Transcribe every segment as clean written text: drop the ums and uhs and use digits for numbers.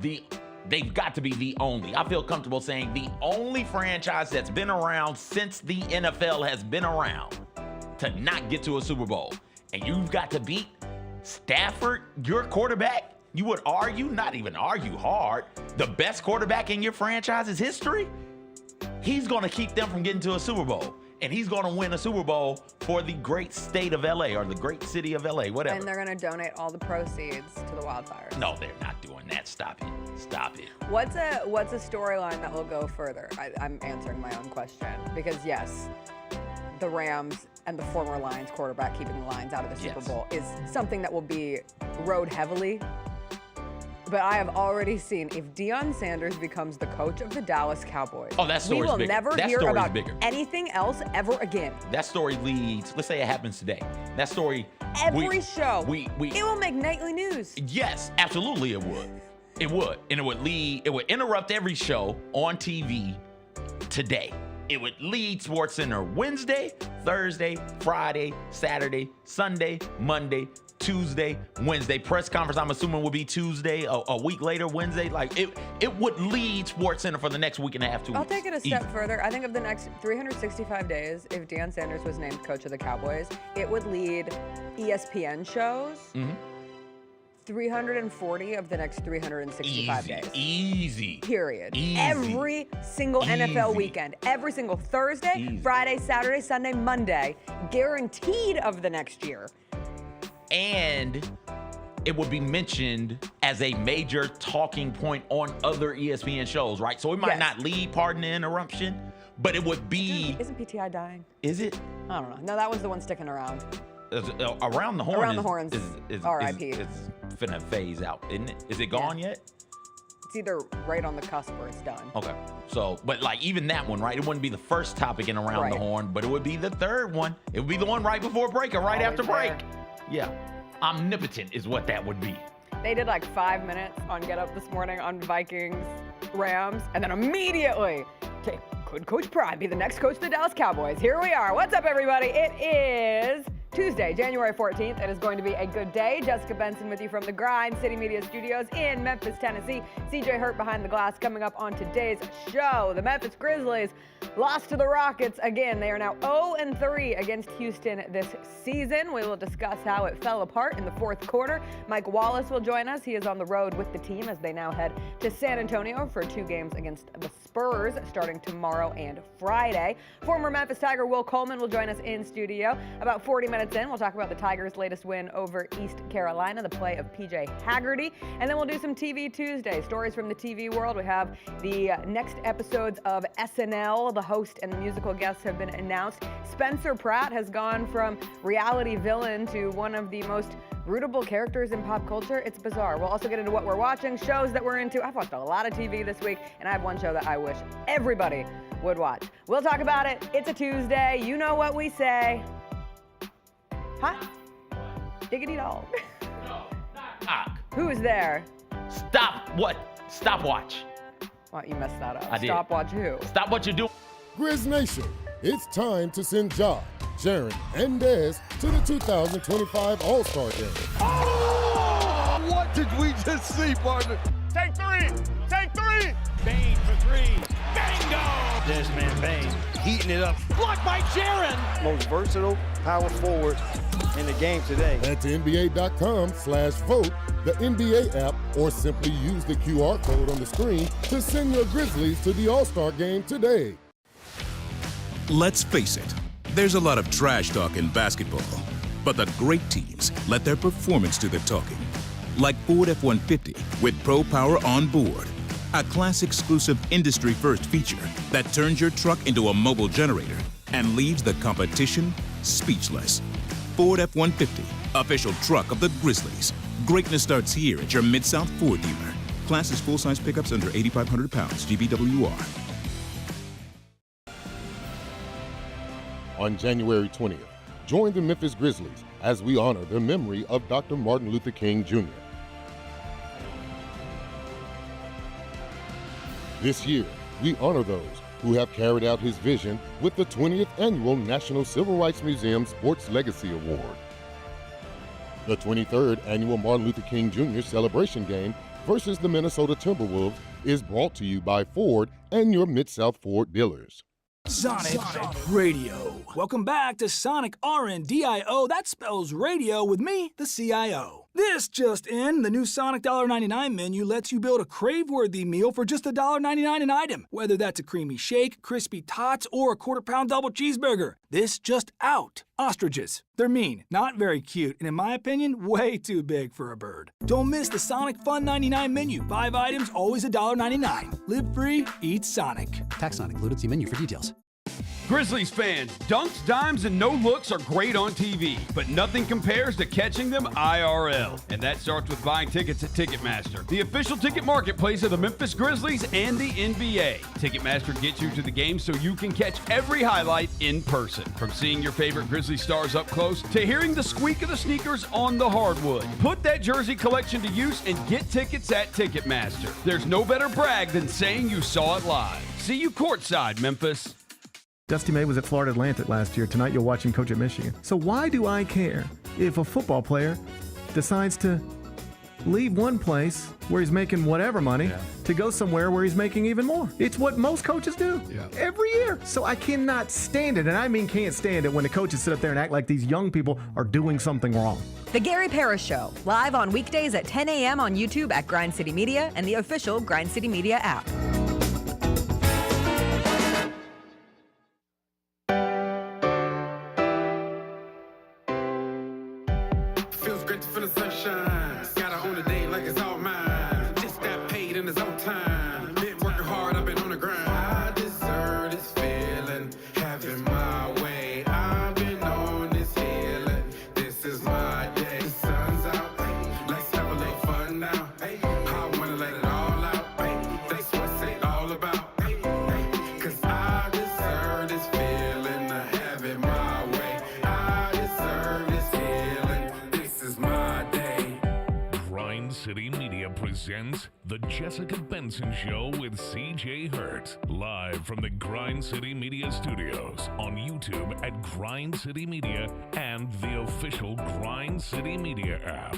they've got to be the only. I feel comfortable saying the only franchise that's been around since the NFL has been around to not get to a Super Bowl. And you've got to beat Stafford, your quarterback. You would argue, not even argue hard, the best quarterback in your franchise's history. He's going to keep them from getting to a Super Bowl. And he's going to win a Super Bowl for the great state of LA or the great city of LA, whatever. And they're going to donate all the proceeds to the wildfires. No, they're not doing that. Stop it. Stop it. What's a storyline that will go further? I'm answering my own question. Because, yes, the Rams and the former Lions quarterback keeping the Lions out of the Super Bowl is something that will be rode heavily. But I have already seen if Deion Sanders becomes the coach of the Dallas Cowboys, we will never hear about anything else ever again. That story leads, let's say it happens today. That story, every show, it will make nightly news. Yes, absolutely it would. It would. And it would interrupt every show on TV today. It would lead SportsCenter Wednesday, Thursday, Friday, Saturday, Sunday, Monday, Tuesday, Wednesday. Press conference, I'm assuming, will be Tuesday, a week later, Wednesday. Like, it would lead SportsCenter for the next week and a half, 2 weeks. I'll take it a step further. I think of the next 365 days, if Deion Sanders was named coach of the Cowboys, it would lead ESPN shows 340 of the next 365 days. Easy. Period. Easy. Every single NFL weekend, every single Thursday, Friday, Saturday, Sunday, Monday, guaranteed of the next year. And it would be mentioned as a major talking point on other ESPN shows, right? So it might not lead, pardon the interruption, but it would be... Isn't PTI dying? Is it? I don't know. No, that was the one sticking around. Around the Horn. Around the Horns is R.I.P. It's finna phase out, isn't it? Is it gone yet? It's either right on the cusp or it's done. Okay. So, but like even that one, right? It wouldn't be the first topic in Around the Horn, but it would be the third one. It would be the one right before break or right after break. Yeah. Omnipotent is what that would be. They did like 5 minutes on Get Up this morning on Vikings, Rams, and then immediately, could Coach Pratt be the next coach of the Dallas Cowboys? Here we are. What's up, everybody? It is Tuesday, January 14th. It is going to be a good day. Jessica Benson with you from the Grind City Media Studios in Memphis, Tennessee. CJ Hurt behind the glass coming up on today's show. The Memphis Grizzlies lost to the Rockets again. They are now 0-3 against Houston this season. We will discuss how it fell apart in the fourth quarter. Mike Wallace will join us. He is on the road with the team as they now head to San Antonio for 2 games against the Spurs starting tomorrow and Friday. Former Memphis Tiger Will Coleman will join us in studio. About 40 minutes in, we'll talk about the Tigers' latest win over East Carolina, the play of PJ Haggerty, and then we'll do some TV Tuesday, stories from the TV world. We have the next episodes of SNL. The host and the musical guests have been announced. Spencer Pratt has gone from reality villain to one of the most rootable characters in pop culture. It's bizarre. We'll also get into what we're watching, shows that we're into. I've watched a lot of TV this week, and I have one show that I wish everybody would watch. We'll talk about it. It's a Tuesday. You know what we say. Huh? Diggity dog. No, not Who is there? Stop what? Stopwatch. Well, you messed that up. I did. Stopwatch who? Stop what you're doing. Grizz Nation, it's time to send Ja, Sharon, and Dez to the 2025 All-Star Game. Oh! What did we just see, partner? Take 3! Take 3! Bain for 3. Bingo! This man Bain heating it up. Blocked by Sharon. Most versatile power forward in the game today. Head to NBA.com/vote, the NBA app, or simply use the QR code on the screen to send your Grizzlies to the All-Star Game today. Let's face it, there's a lot of trash talk in basketball, but the great teams let their performance do the talking. Like Ford F-150 with Pro Power on board, a class-exclusive industry-first feature that turns your truck into a mobile generator and leaves the competition speechless. Ford F-150, official truck of the Grizzlies. Greatness starts here at your Mid-South Ford dealer. Class is full-size pickups under 8,500 pounds, GVWR. On January 20th, join the Memphis Grizzlies as we honor the memory of Dr. Martin Luther King Jr. This year, we honor those who have carried out his vision with the 20th Annual National Civil Rights Museum Sports Legacy Award. The 23rd Annual Martin Luther King Jr. Celebration Game versus the Minnesota Timberwolves is brought to you by Ford and your Mid-South Ford dealers. Sonic Radio. Welcome back to Sonic RNDIO. That spells radio with me, the CIO. This just in, the new Sonic $1.99 menu lets you build a crave-worthy meal for just $1.99 an item, whether that's a creamy shake, crispy tots, or a quarter-pound double cheeseburger. This just out. Ostriches. They're mean, not very cute, and in my opinion, way too big for a bird. Don't miss the Sonic Fun 99 menu. 5 items, always $1.99. Live free, eat Sonic. Tax not included. See menu for details. Grizzlies fans, dunks, dimes, and no-looks are great on TV, but nothing compares to catching them IRL. And that starts with buying tickets at Ticketmaster, the official ticket marketplace of the Memphis Grizzlies and the NBA. Ticketmaster gets you to the game so you can catch every highlight in person. From seeing your favorite Grizzly stars up close to hearing the squeak of the sneakers on the hardwood. Put that jersey collection to use and get tickets at Ticketmaster. There's no better brag than saying you saw it live. See you courtside, Memphis. Dusty May was at Florida Atlantic last year. Tonight you'll watch him coach at Michigan. So why do I care if a football player decides to leave one place where he's making whatever money to go somewhere where he's making even more? It's what most coaches do every year. So I cannot stand it, and I mean can't stand it when the coaches sit up there and act like these young people are doing something wrong. The Gary Parrish Show, live on weekdays at 10 a.m. on YouTube at Grind City Media and the official Grind City Media app. Presents The Jessica Benson Show with CJ Hurt, live from the Grind City Media Studios on YouTube at Grind City Media and the official Grind City Media app.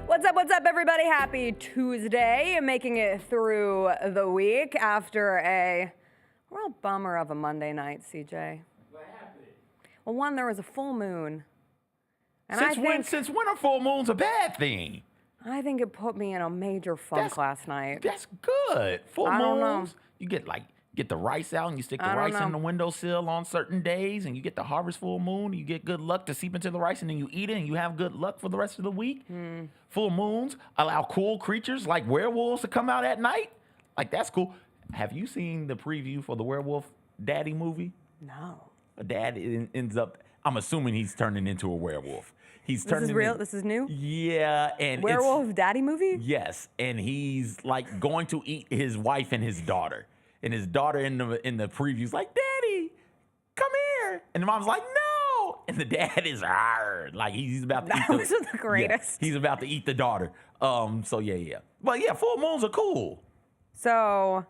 What's up, everybody? Happy Tuesday. Making it through the week after a real bummer of a Monday night, CJ. What happened? Well, one, there was a full moon. And Since when are full moons a bad thing? I think it put me in a major funk last night. That's good. Full moons. I don't know. You get the rice out and you stick the rice in the windowsill on certain days, and you get the harvest full moon. You get good luck to seep into the rice, and then you eat it, and you have good luck for the rest of the week. Full moons allow cool creatures like werewolves to come out at night. Like, that's cool. Have you seen the preview for the Werewolf Daddy movie? No. A dad ends up, I'm assuming he's turning into a werewolf. This is real? This is new? Yeah. And Werewolf Daddy movie? Yes. And he's like going to eat his wife and his daughter. And his daughter in the preview's like, Daddy, come here. And the mom's like, no. And the dad is hard. Like he's about to eat Those are the greatest. Yeah, he's about to eat the daughter. So yeah. But yeah, full moons are cool. So.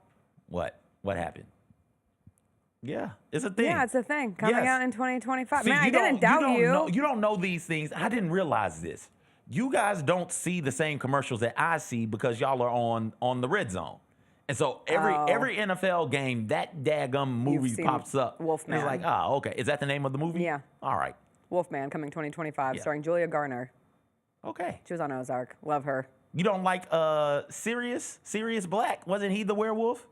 What happened? Yeah, it's a thing. Yeah, it's a thing coming out in 2025. See, Man, I didn't doubt you. You don't know these things. I didn't realize this. You guys don't see the same commercials that I see because y'all are on the red zone. And so every NFL game, that daggum movie pops up. Wolfman. It's like, okay. Is that the name of the movie? Yeah. All right. Wolfman coming 2025, starring Julia Garner. Okay. She was on Ozark. Love her. You don't like Sirius Black? Wasn't he the werewolf?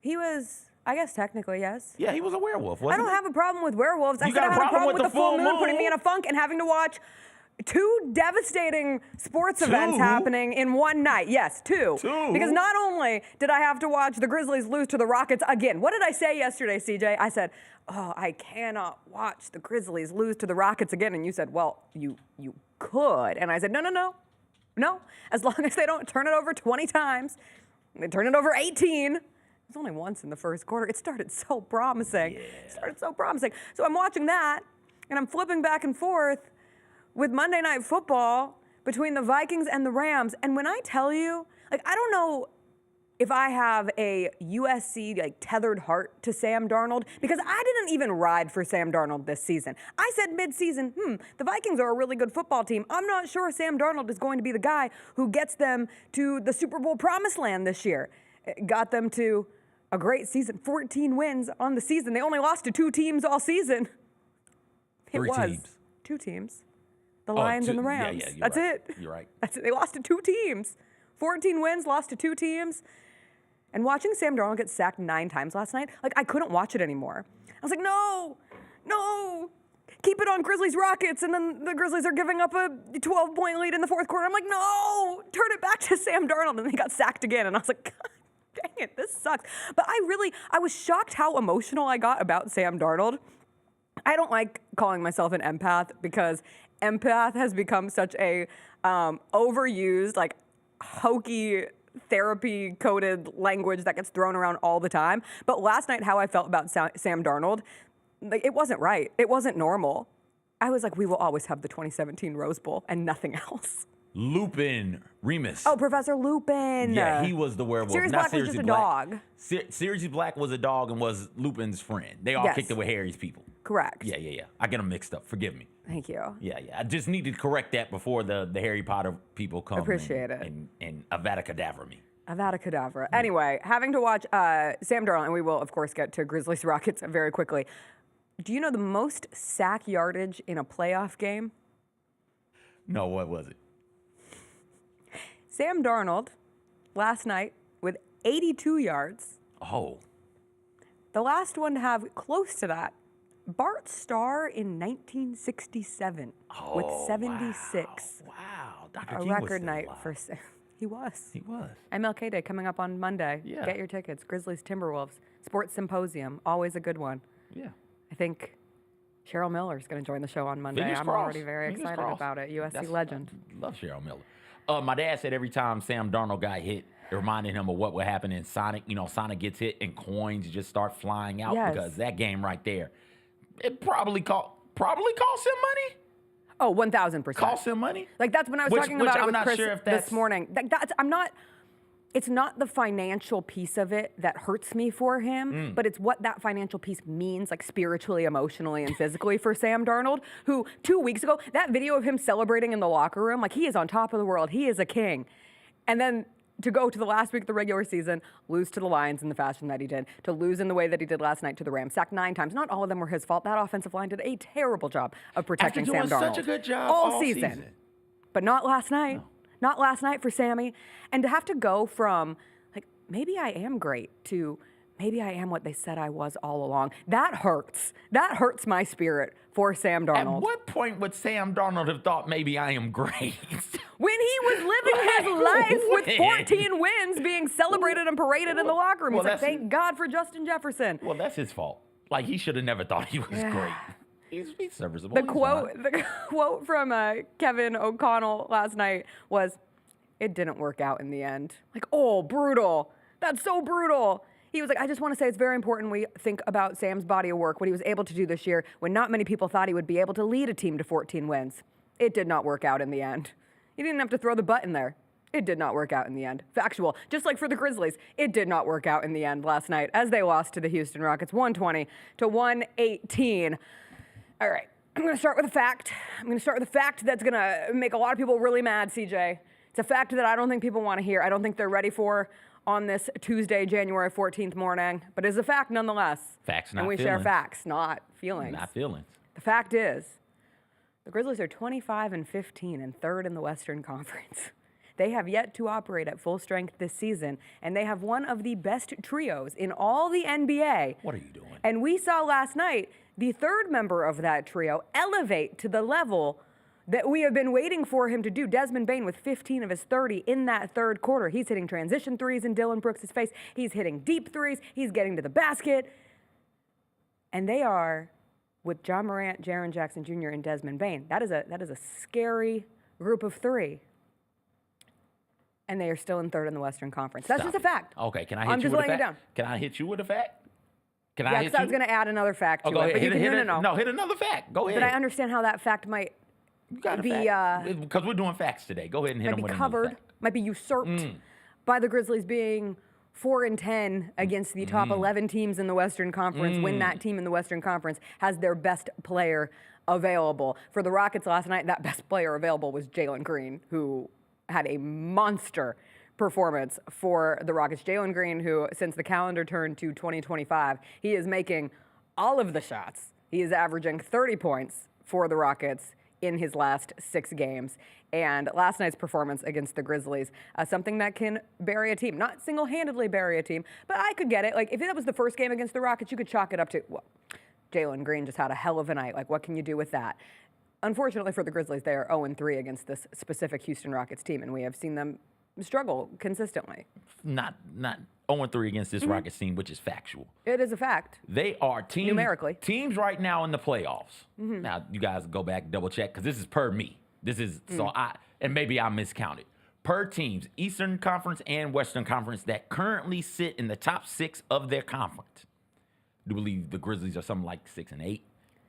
He was. I guess technically, yes. Yeah, he was a werewolf, wasn't he? I don't have a problem with werewolves. I You said I got a had a problem problem with the full moon putting me in a funk and having to watch 2 devastating sports events happening in one night. Yes, 2. Because not only did I have to watch the Grizzlies lose to the Rockets again. What did I say yesterday, CJ? I said, I cannot watch the Grizzlies lose to the Rockets again. And you said, well, you could. And I said, no. As long as they don't turn it over 20 times, they turn it over 18. It was only once in the first quarter. It started so promising. So I'm watching that, and I'm flipping back and forth with Monday Night Football between the Vikings and the Rams. And when I tell you, like, I don't know if I have a USC like tethered heart to Sam Darnold, because I didn't even ride for Sam Darnold this season. I said mid-season, the Vikings are a really good football team. I'm not sure Sam Darnold is going to be the guy who gets them to the Super Bowl promised land this year. It got them to a great season, 14 wins on the season. They only lost to 2 teams all season. Three teams. 2 teams. The Lions and the Rams. That's right. it. You're right. That's it. They lost to 2 teams. 14 wins, lost to 2 teams. And watching Sam Darnold get sacked 9 times last night, like I couldn't watch it anymore. I was like, no, keep it on Grizzlies Rockets. And then the Grizzlies are giving up a 12-point lead in the 4th quarter. I'm like, no, turn it back to Sam Darnold. And they got sacked again. And I was like, God dang it, this sucks. But I was shocked how emotional I got about Sam Darnold. I don't like calling myself an empath because empath has become such a overused, like hokey, therapy-coded language that gets thrown around all the time. But last night, how I felt about Sam Darnold, like, it wasn't right. It wasn't normal. I was like, we will always have the 2017 Rose Bowl and nothing else. Lupin Remus. Oh, Professor Lupin. Yeah, he was the werewolf. Sirius Black was just a dog. Sirius Black was a dog and was Lupin's friend. They all kicked it with Harry's people. Correct. Yeah. I get them mixed up. Forgive me. Thank you. Yeah. I just need to correct that before the Harry Potter people come. Appreciate it. And Avada Kedavra me. Avada Kedavra. Anyway, having to watch Sam Darnold, and we will, of course, get to Grizzlies Rockets very quickly. Do you know the most sack yardage in a playoff game? No, what was it? Sam Darnold, last night, with 82 yards. Oh. The last one to have close to that, Bart Starr in 1967 with 76. Wow. Dr. A King record was still night alive. for Sam. He was. MLK Day coming up on Monday. Yeah. Get your tickets. Grizzlies Timberwolves. Sports Symposium. Always a good one. Yeah. I think Cheryl Miller is going to join the show on Monday. Fingers I'm crossed. already very Fingers excited crossed. about it. USC legend. I love Cheryl Miller. My dad said every time Sam Darnold got hit, it reminded him of what would happen in Sonic. You know, Sonic gets hit and coins just start flying out because that game right there, it probably cost him money. Oh, 1,000%. Cost him money? Like that's when I was talking about it with Chris this morning. It's not the financial piece of it that hurts me for him, but it's what that financial piece means, like spiritually, emotionally, and physically for Sam Darnold, who 2 weeks ago, that video of him celebrating in the locker room, like he is on top of the world, he is a king. And then to go to the last week of the regular season, lose to the Lions in the fashion that he did, to lose in the way that he did last night to the Rams, sacked 9 times. Not all of them were his fault. That offensive line did a terrible job of protecting Sam Darnold. After doing such a good job all season. But not last night. No. Not last night for Sammy. And to have to go from, like, maybe I am great to maybe I am what they said I was all along. That hurts. That hurts my spirit for Sam Darnold. At what point would Sam Darnold have thought maybe I am great? When he was living his life with 14 wins being celebrated and paraded in the locker room. He's like, thank God for Justin Jefferson. Well, that's his fault. Like, he should have never thought he was great. He's serviceable. The quote from Kevin O'Connell last night was, it didn't work out in the end. Like, oh, brutal. That's so brutal. He was like, I just want to say it's very important we think about Sam's body of work, what he was able to do this year when not many people thought he would be able to lead a team to 14 wins. It did not work out in the end. He didn't have to throw the button there. It did not work out in the end. Factual. Just like for the Grizzlies, it did not work out in the end last night as they lost to the Houston Rockets 120 to 118. All right, I'm going to start with a fact. I'm going to start with a fact that's going to make a lot of people really mad, CJ. It's a fact that I don't think people want to hear. I don't think they're ready for on this Tuesday, January 14th morning, but it's a fact nonetheless. Facts, not feelings. And we share facts, not feelings. Not feelings. The fact is, the Grizzlies are 25-15 and 3rd in the Western Conference. They have yet to operate at full strength this season, and they have one of the best trios in all the NBA. What are you doing? And we saw last night the 3rd member of that trio elevate to the level that we have been waiting for him to do. Desmond Bane with 15 of his 30 in that 3rd quarter. He's hitting transition threes in Dylan Brooks' face. He's hitting deep threes. He's getting to the basket. And they are, with John Morant, Jaren Jackson Jr., and Desmond Bane, that is a scary group of 3. And they are still in 3rd in the Western Conference. That's just a fact. Okay, can I hit you with a fact? I'm just laying it down. Can I hit you with a fact? Can I hit you? Yeah, because I was going to add another fact to it. Go ahead. But No, hit another fact. Go ahead. But I understand how that fact might because we're doing facts today. Go ahead and hit them with another fact. Might be usurped by the Grizzlies being 4-10 against the top 11 teams in the Western Conference when that team in the Western Conference has their best player available. For the Rockets last night, that best player available was Jalen Green, who had a monster performance for the Rockets. Jalen Green, who since the calendar turned to 2025, he is making all of the shots. He is averaging 30 points for the Rockets in his last 6 games. And last night's performance against the Grizzlies, something that can bury a team. Not single-handedly bury a team, but I could get it. Like, if that was the first game against the Rockets, you could chalk it up to, well, Jalen Green just had a hell of a night. Like, what can you do with that? Unfortunately for the Grizzlies, they are 0-3 against this specific Houston Rockets team, and we have seen them struggle consistently. Not 0-3 against this Rockets team, which is factual. It is a fact. They are numerically teams right now in the playoffs. Now, you guys go back, double check, because this is per me. This is, and maybe I miscounted. Per teams, Eastern Conference and Western Conference that currently sit in the top 6 of their conference. I do believe the Grizzlies are something like 6-8.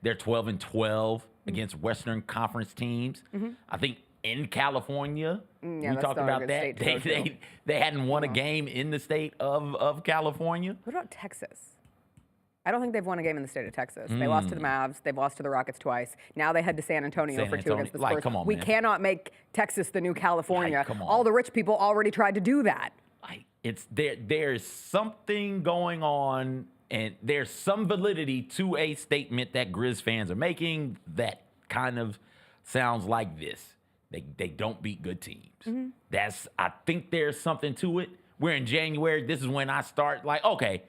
They're 12-12 against Western Conference teams. I think in California, we talked about that. They hadn't won a game in the state of California. What about Texas? I don't think they've won a game in the state of Texas. They lost to the Mavs. They've lost to the Rockets twice. Now they head to San Antonio for 2 against the Spurs. Come on, we man. cannot make Texas the new California. Come on. All the rich people already tried to do that. It's there's something going on, and there's some validity to a statement that Grizz fans are making that kind of sounds like this. They don't beat good teams. I think there's something to it. We're in January. This is when I start like, okay,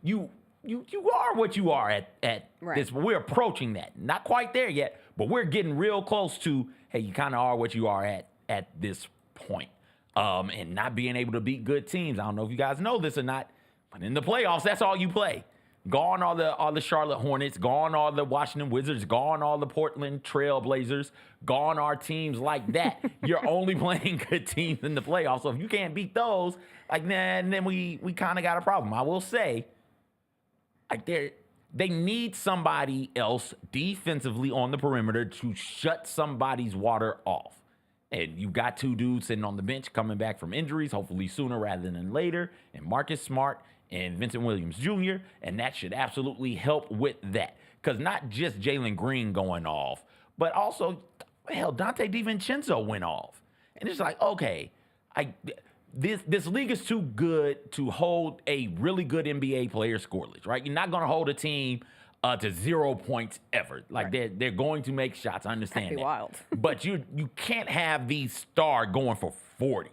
you are what you are at this. We're approaching that. Not quite there yet, but we're getting real close to, hey, you kind of are what you are at this point. And not being able to beat good teams. I don't know if you guys know this or not, but in the playoffs, that's all you play. Gone all the Charlotte Hornets, gone all the Washington Wizards, gone all the Portland Trail Blazers, gone our teams like that. You're only playing good teams in the playoffs. So if you can't beat those, like then we kind of got a problem. I will say, like they need somebody else defensively on the perimeter to shut somebody's water off. And you got 2 dudes sitting on the bench coming back from injuries, hopefully sooner rather than later, and Marcus Smart and Vincent Williams Jr., and that should absolutely help with that. Because not just Jalen Green going off, but also, hell, Dante DiVincenzo went off. And it's like, okay, this league is too good to hold a really good NBA player scoreless, right? You're not going to hold a team to 0 points ever. Like, they're going to make shots. I understand That'd be that. wild. But you can't have these star going for 40.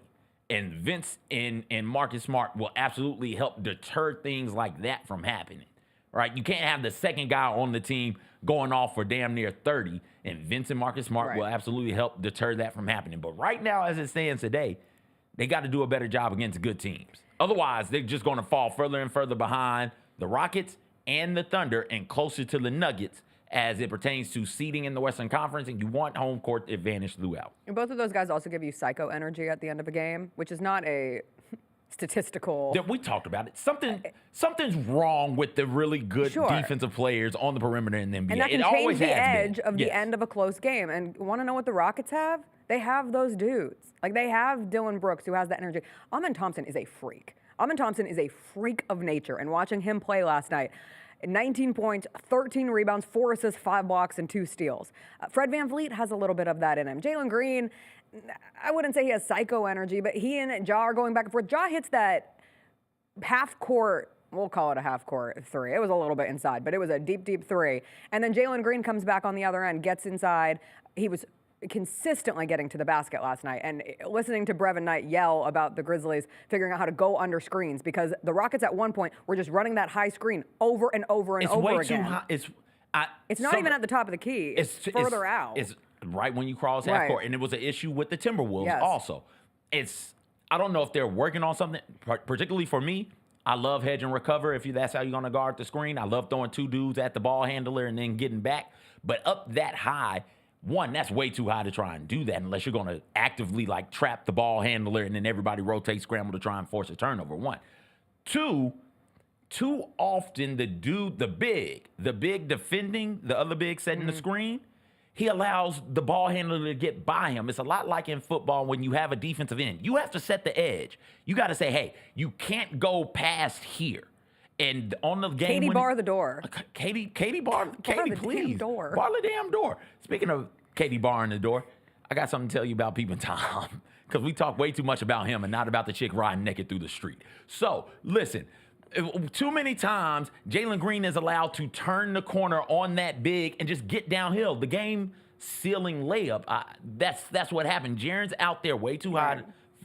And Vince and Marcus Smart will absolutely help deter things like that from happening, right? You can't have the second guy on the team going off for damn near 30, and Vince and Marcus Smart will absolutely help deter that from happening. But right now, as it stands today, they got to do a better job against good teams. Otherwise, they're just going to fall further and further behind the Rockets and the Thunder and closer to the Nuggets as it pertains to seeding in the Western Conference, and you want home court advantage throughout. And both of those guys also give you psycho energy at the end of a game, which is not a statistical. We talked about it. Something's wrong with the really good defensive players on the perimeter in the NBA. And that can change the edge of the end of a close game. And want to know what the Rockets have? They have those dudes. Like, they have Dylan Brooks, who has that energy. Amen Thompson is a freak. Amen Thompson is a freak of nature. And watching him play last night, 19 points, 13 rebounds, 4 assists, 5 blocks, and 2 steals. Fred VanVleet has a little bit of that in him. Jalen Green, I wouldn't say he has psycho energy, but he and Ja are going back and forth. Ja hits that half-court, we'll call it a half-court 3. It was a little bit inside, but it was a deep, deep 3. And then Jalen Green comes back on the other end, gets inside. He was consistently getting to the basket last night, and listening to Brevin Knight yell about the Grizzlies figuring out how to go under screens, because the Rockets at one point were just running that high screen over and over and over again. It's way too high. It's not even at the top of the key. It's further out. It's right when you cross half court, and it was an issue with the Timberwolves also. I don't know if they're working on something, particularly for me. I love hedge and recover if that's how you're going to guard the screen. I love throwing 2 dudes at the ball handler and then getting back. But up that high, one, that's way too high to try and do that unless you're going to actively like trap the ball handler and then everybody rotate, scramble to try and force a turnover. 1. 2, too often the big defending, the other big setting the screen, he allows the ball handler to get by him. It's a lot like in football when you have a defensive end. You have to set the edge. You got to say, hey, you can't go past here. And on the game, Katie, bar the door. Katie, please. Damn door. Bar the damn door. Speaking of Katie barring the door, I got something to tell you about Peeping Tom, because we talk way too much about him and not about the chick riding naked through the street. So listen, too many times Jalen Green is allowed to turn the corner on that big and just get downhill. The game sealing layup. That's what happened. Jaren's out there way too high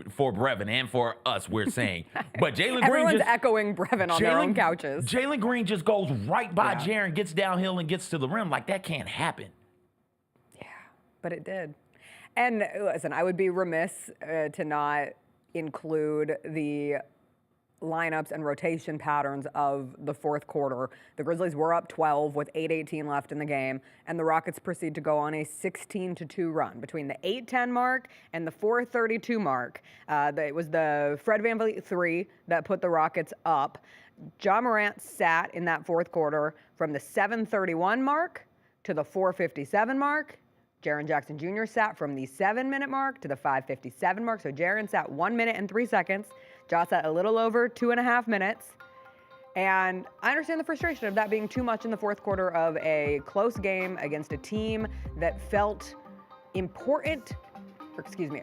for Brevin and for us, we're saying. But Jalen Green Everyone's echoing Brevin on their own couches. Jalen Green just goes right by Jaren, gets downhill and gets to the rim. Like, that can't happen. Yeah, but it did. And listen, I would be remiss to not include the lineups and rotation patterns of the fourth quarter. The Grizzlies were up 12 with 8:18 left in the game, and the Rockets proceed to go on a 16-2 run between the 8:10 mark and the 4:32 mark. It was the Fred VanVleet 3 that put the Rockets up. Ja Morant sat in that fourth quarter from the 7:31 mark to the 4:57 mark. Jaren Jackson Jr. sat from the 7-minute mark to the 5:57 mark. So Jaren sat 1 minute and 3 seconds. Ja sat a little over 2.5 minutes. And I understand the frustration of that being too much in the fourth quarter of a close game against a team that felt important,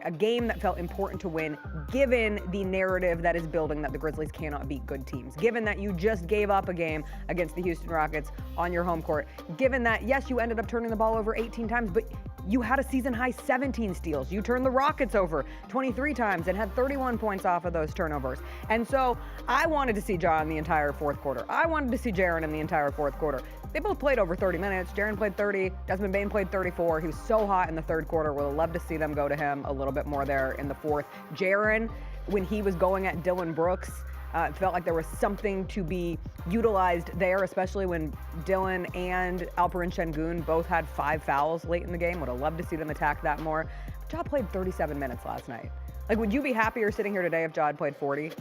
a game that felt important to win, given the narrative that is building that the Grizzlies cannot beat good teams, given that you just gave up a game against the Houston Rockets on your home court, given that, yes, you ended up turning the ball over 18 times, but you had a season-high 17 steals. You turned the Rockets over 23 times and had 31 points off of those turnovers. And so I wanted to see Ja in the entire fourth quarter. I wanted to see Jaren in the entire fourth quarter. They both played over 30 minutes. Jaren played 30. Desmond Bane played 34. He was so hot in the third quarter. Would have loved to see them go to him a little bit more there in the fourth. Jaren, when he was going at Dylan Brooks, it felt like there was something to be utilized there, especially when Dylan and Alperen Şengün both had 5 fouls late in the game. Would have loved to see them attack that more. Ja played 37 minutes last night. Like, would you be happier sitting here today if Ja had played 40?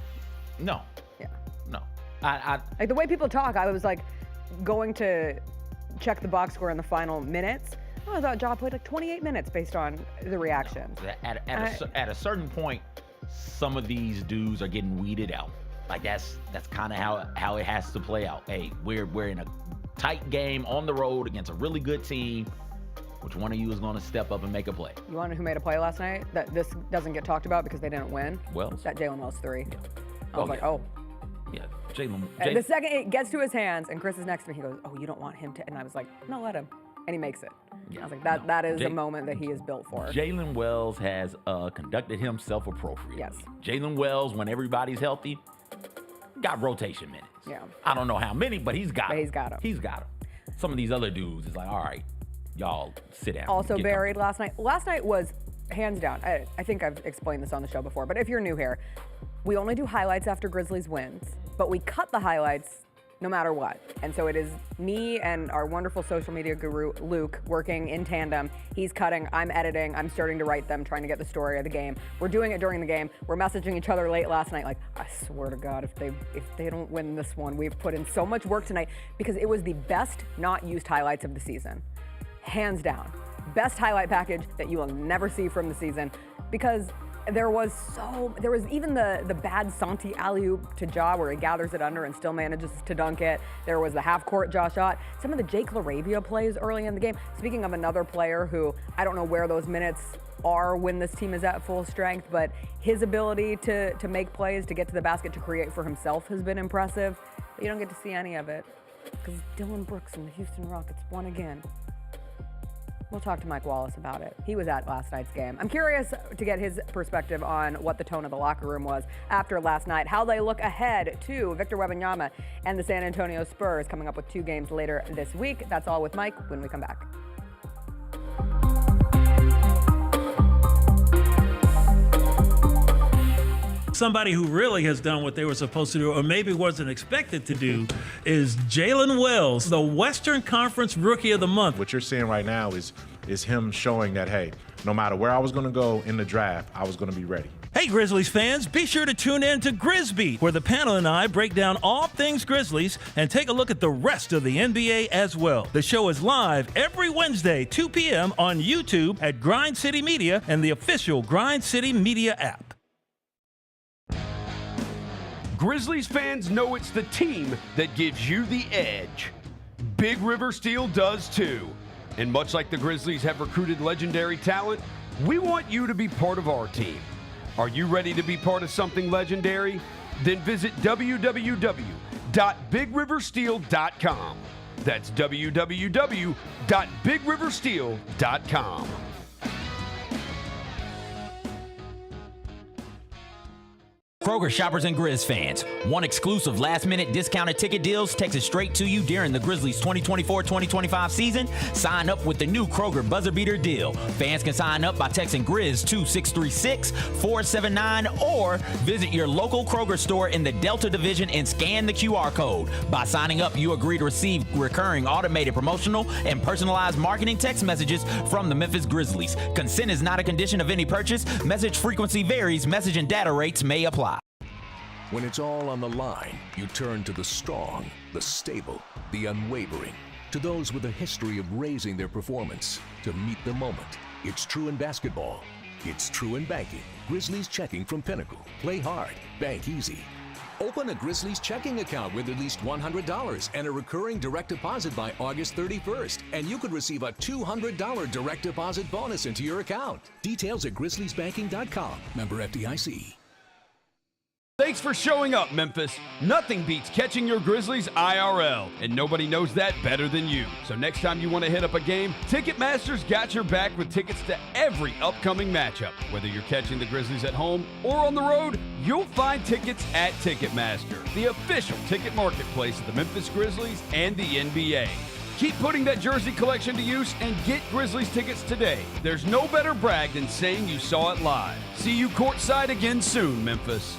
No. Yeah. No. Like, the way people talk, I was like going to check the box score in the final minutes. I thought Ja played like 28 minutes based on the reactions. No. At a certain point, some of these dudes are getting weeded out. Like, that's kind of how it has to play out. Hey, we're in a tight game on the road against a really good team. Which one of you is going to step up and make a play? You want to know who made a play last night that this doesn't get talked about because they didn't win? Wells. That Jalen Wells 3. Yeah. I was like, oh. Yeah, Jalen. The second it gets to his hands and Chris is next to me, he goes, oh, you don't want him to. And I was like, no, let him. And he makes it. Yeah, I was like, that is a moment that he is built for. Jalen Wells has conducted himself appropriately. Yes. Jalen Wells, when everybody's healthy, got rotation minutes. Yeah. I don't know how many, but he's got them. He's got them. He's got them. Some of these other dudes is like, all right, y'all sit down. Also buried last night. Last night was hands down. I think I've explained this on the show before, but if you're new here, we only do highlights after Grizzlies wins, but we cut the highlights no matter what. And so it is me and our wonderful social media guru, Luke, working in tandem. He's cutting, I'm editing, I'm starting to write them, trying to get the story of the game. We're doing it during the game. We're messaging each other late last night like, I swear to God, if they don't win this one, we've put in so much work tonight, because it was the best not used highlights of the season. Hands down. Best highlight package that you will never see from the season, because there was even the bad Santi alley-oop to Ja where he gathers it under and still manages to dunk it. There was the half-court Ja shot. Some of the Jake LaRavia plays early in the game. Speaking of another player who, I don't know where those minutes are when this team is at full strength, but his ability to make plays, to get to the basket, to create for himself has been impressive. But you don't get to see any of it because Dylan Brooks and the Houston Rockets won again. We'll talk to Mike Wallace about it. He was at last night's game. I'm curious to get his perspective on what the tone of the locker room was after last night, how they look ahead to Victor Wembanyama and the San Antonio Spurs coming up with 2 games later this week. That's all with Mike when we come back. Somebody who really has done what they were supposed to do, or maybe wasn't expected to do, is Jalen Wells, the Western Conference Rookie of the Month. What you're seeing right now is is him showing that, hey, no matter where I was going to go in the draft, I was going to be ready. Hey, Grizzlies fans, be sure to tune in to Grizzbeat, where the panel and I break down all things Grizzlies and take a look at the rest of the NBA as well. The show is live every Wednesday, 2 p.m. on YouTube at Grind City Media and the official Grind City Media app. Grizzlies fans know it's the team that gives you the edge. Big River Steel does too. And much like the Grizzlies have recruited legendary talent, we want you to be part of our team. Are you ready to be part of something legendary? Then visit www.bigriversteel.com. That's www.bigriversteel.com. Kroger shoppers and Grizz fans, want exclusive last-minute discounted ticket deals texted straight to you during the Grizzlies 2024-2025 season? Sign up with the new Kroger Buzzer Beater deal. Fans can sign up by texting Grizz to 636-479 or visit your local Kroger store in the Delta Division and scan the QR code. By signing up, you agree to receive recurring automated promotional and personalized marketing text messages from the Memphis Grizzlies. Consent is not a condition of any purchase. Message frequency varies. Message and data rates may apply. When it's all on the line, you turn to the strong, the stable, the unwavering. To those with a history of raising their performance to meet the moment. It's true in basketball. It's true in banking. Grizzlies checking from Pinnacle. Play hard. Bank easy. Open a Grizzlies checking account with at least $100 and a recurring direct deposit by August 31st. And you could receive a $200 direct deposit bonus into your account. Details at grizzliesbanking.com. Member FDIC. Thanks for showing up, Memphis. Nothing beats catching your Grizzlies IRL, and nobody knows that better than you. So next time you want to hit up a game, Ticketmaster's got your back with tickets to every upcoming matchup. Whether you're catching the Grizzlies at home or on the road, you'll find tickets at Ticketmaster, the official ticket marketplace of the Memphis Grizzlies and the NBA. Keep putting that jersey collection to use and get Grizzlies tickets today. There's no better brag than saying you saw it live. See you courtside again soon, Memphis.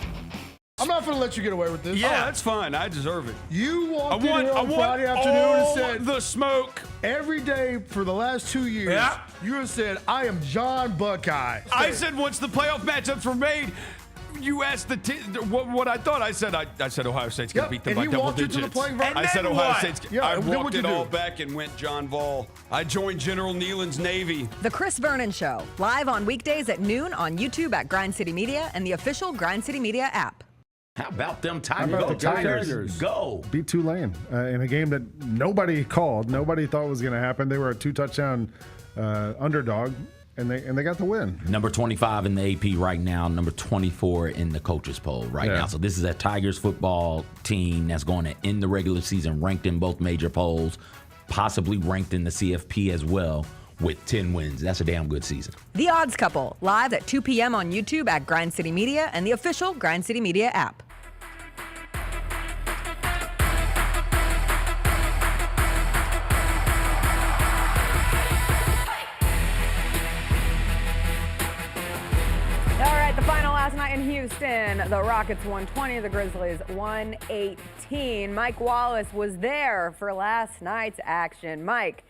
I'm not going to let you get away with this. Yeah, that's fine. I deserve it. You walked in here on Friday afternoon and said the smoke every day for the last 2 years. Yeah. You have said, I am John Buckeye. I said once the playoff matchups were made, you asked what I thought. I said Ohio State's going to beat them by double digits. I said Ohio State's. I walked it all back and went John Vol. I joined General Nealon's Navy. The Chris Vernon Show, live on weekdays at noon on YouTube at Grind City Media and the official Grind City Media app. How about them How Tigers? about the Tigers? Go. Beat Tulane in a game that nobody called. Nobody thought was going to happen. They were a 2-touchdown underdog, and they got the win. Number 25 in the AP right now, number 24 in the coaches poll right now. So this is a Tigers football team that's going to end the regular season ranked in both major polls, possibly ranked in the CFP as well, with 10 wins. That's a damn good season. The Odds Couple, live at 2 p.m. on YouTube at Grind City Media and the official Grind City Media app. All right, the final last night in Houston, the Rockets 120, the Grizzlies 118. Mike Wallace was there for last night's action. Mike,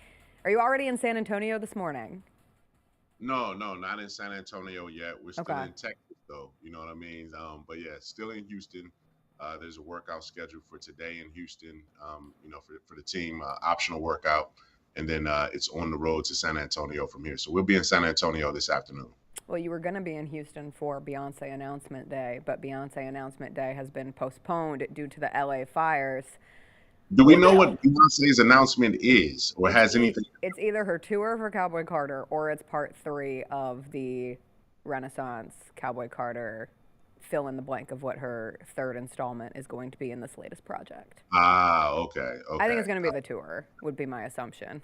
are you already in San Antonio this morning? No, not in San Antonio yet. We're still in Texas, though. You know what I mean? But yeah, still in Houston. There's a workout scheduled for today in Houston, for the team, optional workout. And then it's on the road to San Antonio from here. So we'll be in San Antonio this afternoon. Well, you were going to be in Houston for Beyonce Announcement Day, but Beyonce Announcement Day has been postponed due to the LA fires. Do we know what Beyonce's announcement is or has anything? It's either her tour for Cowboy Carter or it's part 3 of the Renaissance Cowboy Carter fill in the blank of what her 3rd installment is going to be in this latest project. Okay. I think it's going to be the tour, would be my assumption.